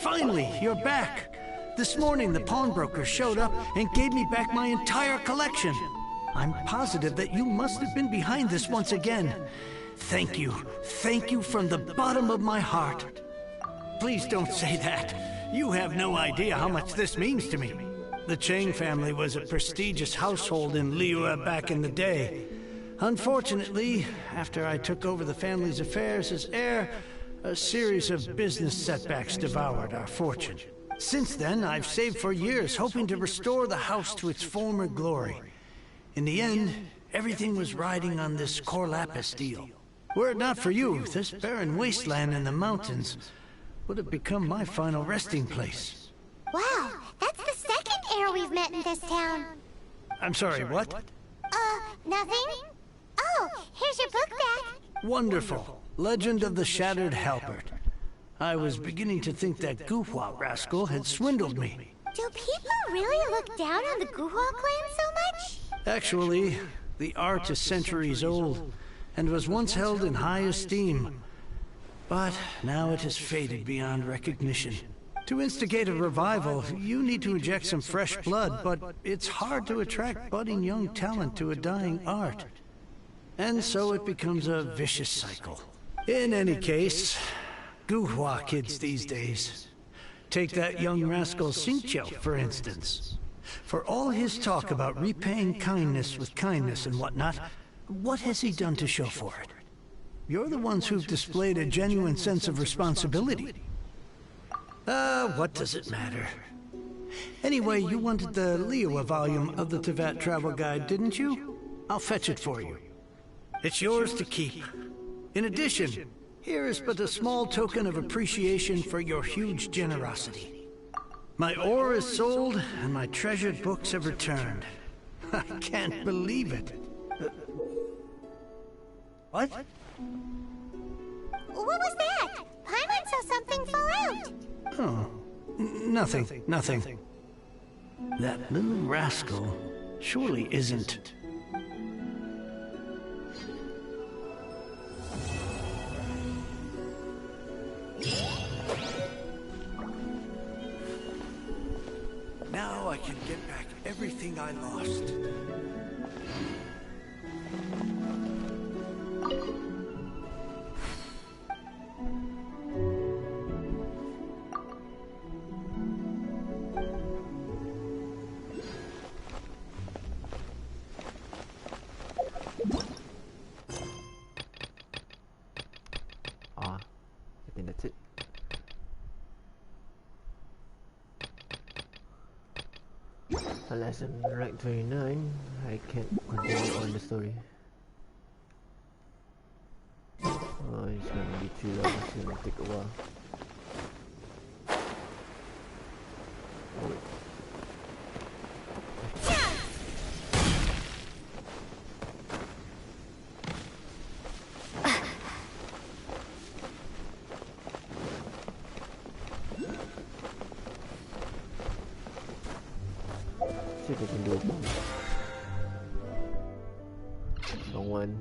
[SPEAKER 7] Finally, you're back. This morning, the pawnbroker showed up and gave me back my entire collection. I'm positive that you must have been behind this once again. Thank you. Thank you from the bottom of my heart. Please don't say that. You have no idea how much this means to me. The Chang family was a prestigious household in Liyue back in the day. Unfortunately, after I took over the family's affairs as heir, a series of business setbacks devoured our fortune. Since then, I've saved for years, hoping to restore the house to its former glory. In the end, everything was riding on this Cor Lapis deal. Were it not for you, this barren wasteland in the mountains would have become my final resting place.
[SPEAKER 8] Wow, that's the second heir we've met in this town.
[SPEAKER 7] I'm sorry, what?
[SPEAKER 8] Nothing? Oh, here's your book back.
[SPEAKER 7] Wonderful. Legend of the Shattered Halberd. I was beginning to think that Guhua rascal had swindled me.
[SPEAKER 8] Do people really look down on the Guhua clan so much?
[SPEAKER 7] Actually, the art is centuries old, and was once held in high esteem. But now it has faded beyond recognition. To instigate a revival, you need to inject some fresh blood, but it's hard to attract budding young talent to a dying art. And so it becomes a vicious cycle. In any case, Guhua kids these days. Take that young rascal Xingqiu, for instance. For all his talk about repaying kindness with kindness and whatnot, what has he done to show for it? You're the ones who've displayed a genuine sense of responsibility. What does it matter? Anyway, you wanted the Liyue volume of the Teyvat Travel Guide, didn't you? I'll fetch it for you. It's yours to keep. In addition, here is but a small token of appreciation for your huge generosity. My ore is sold, and my treasured books have returned. I can't believe it. What?
[SPEAKER 8] What was that? Paimon saw something fall out.
[SPEAKER 7] Oh, nothing. That little rascal surely isn't... Now I can get back everything I lost.
[SPEAKER 2] I think that's it. Unless I'm rank 29, I can't continue on the story. Oh, it's gonna be too long, it's gonna take a while. Oh, wait. See if I can do it. Wrong one.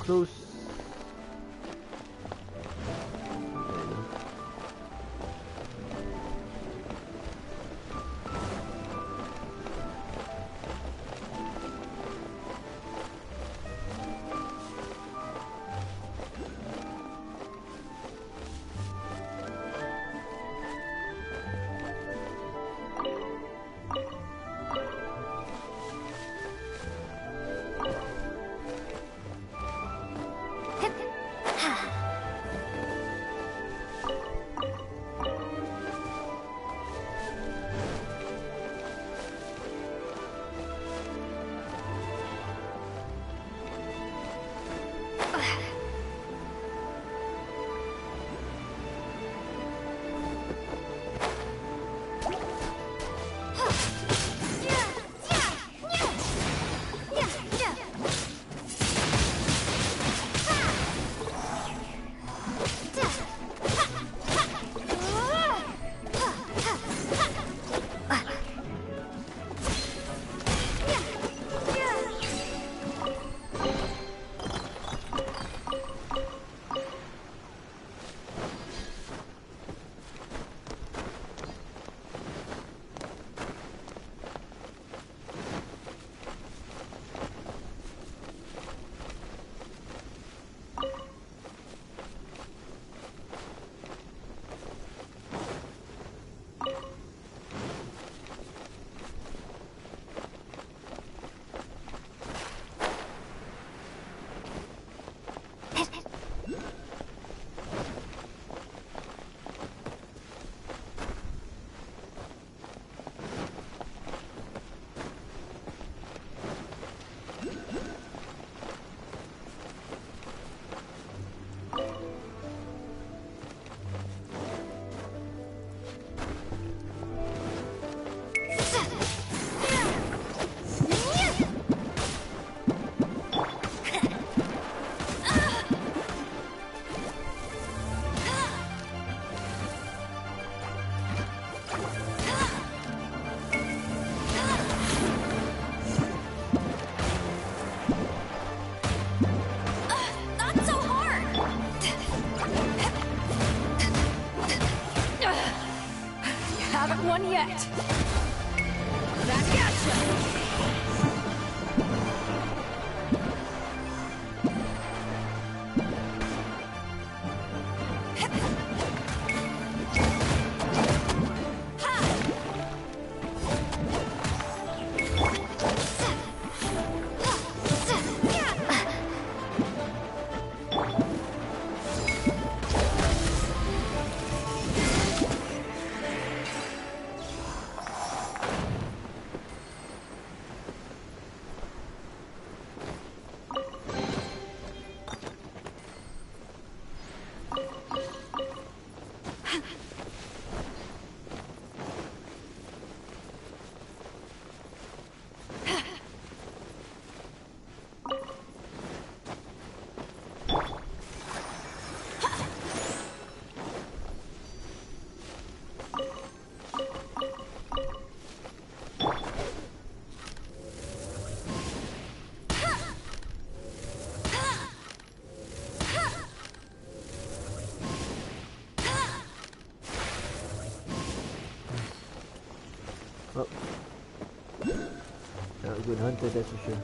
[SPEAKER 2] Close. a good hunter, that's for sure.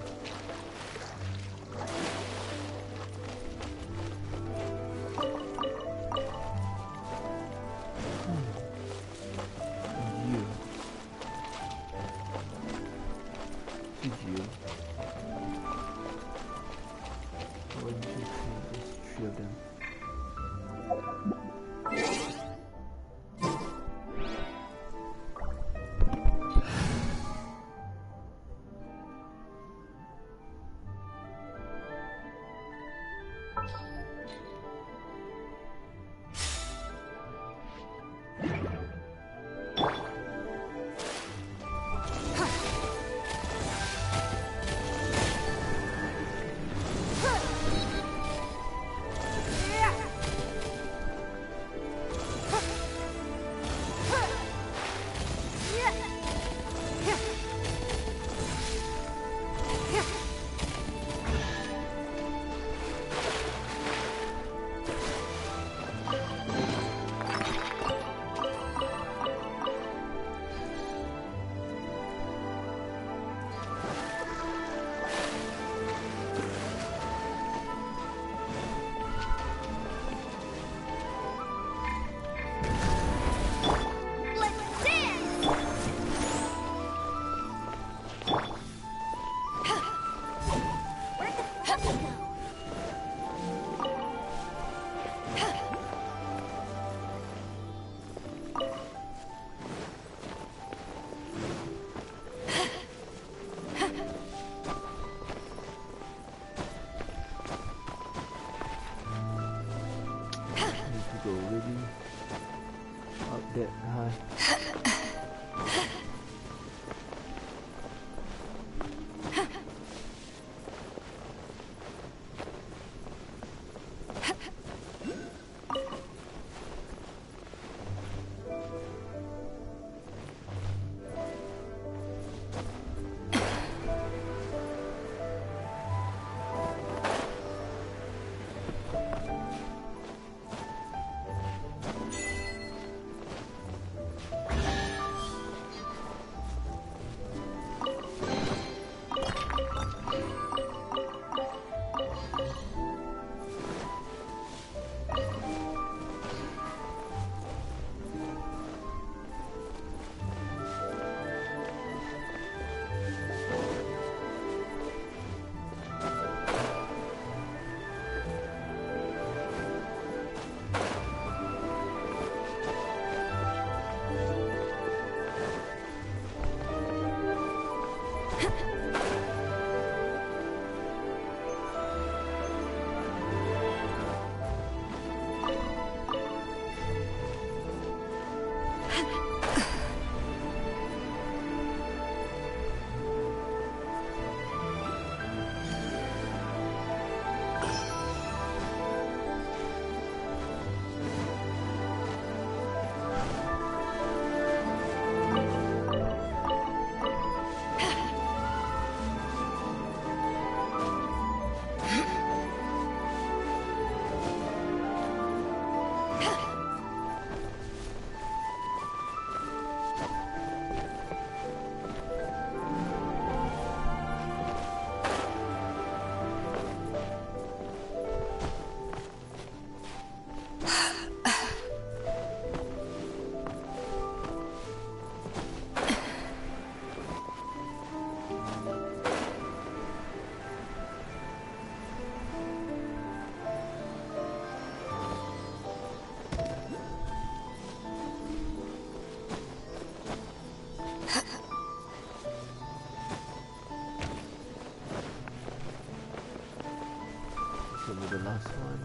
[SPEAKER 2] The last one,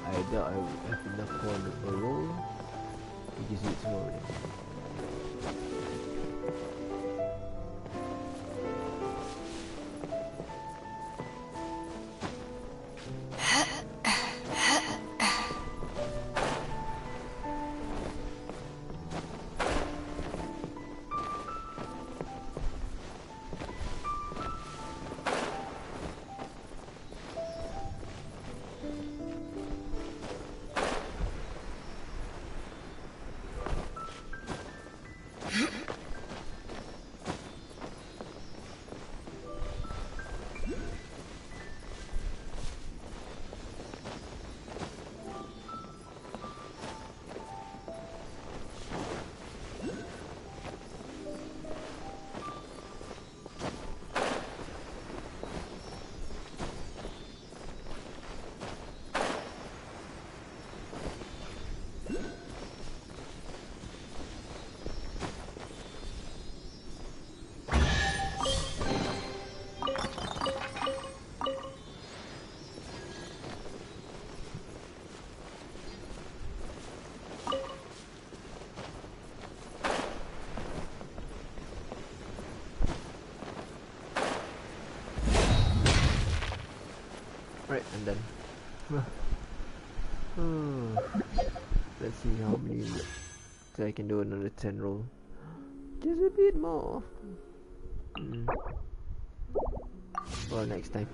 [SPEAKER 2] I doubt I would have enough for a roll. We just need some more. done. Let's see how many. So I can do another 10 roll. Just a bit more. For next time.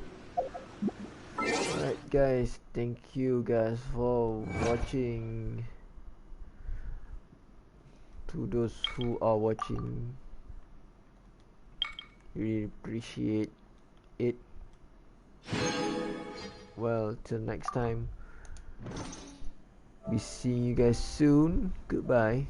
[SPEAKER 2] Alright guys, thank you guys for watching. To those who are watching, really appreciate it. Well, till next time, be seeing you guys soon. Goodbye.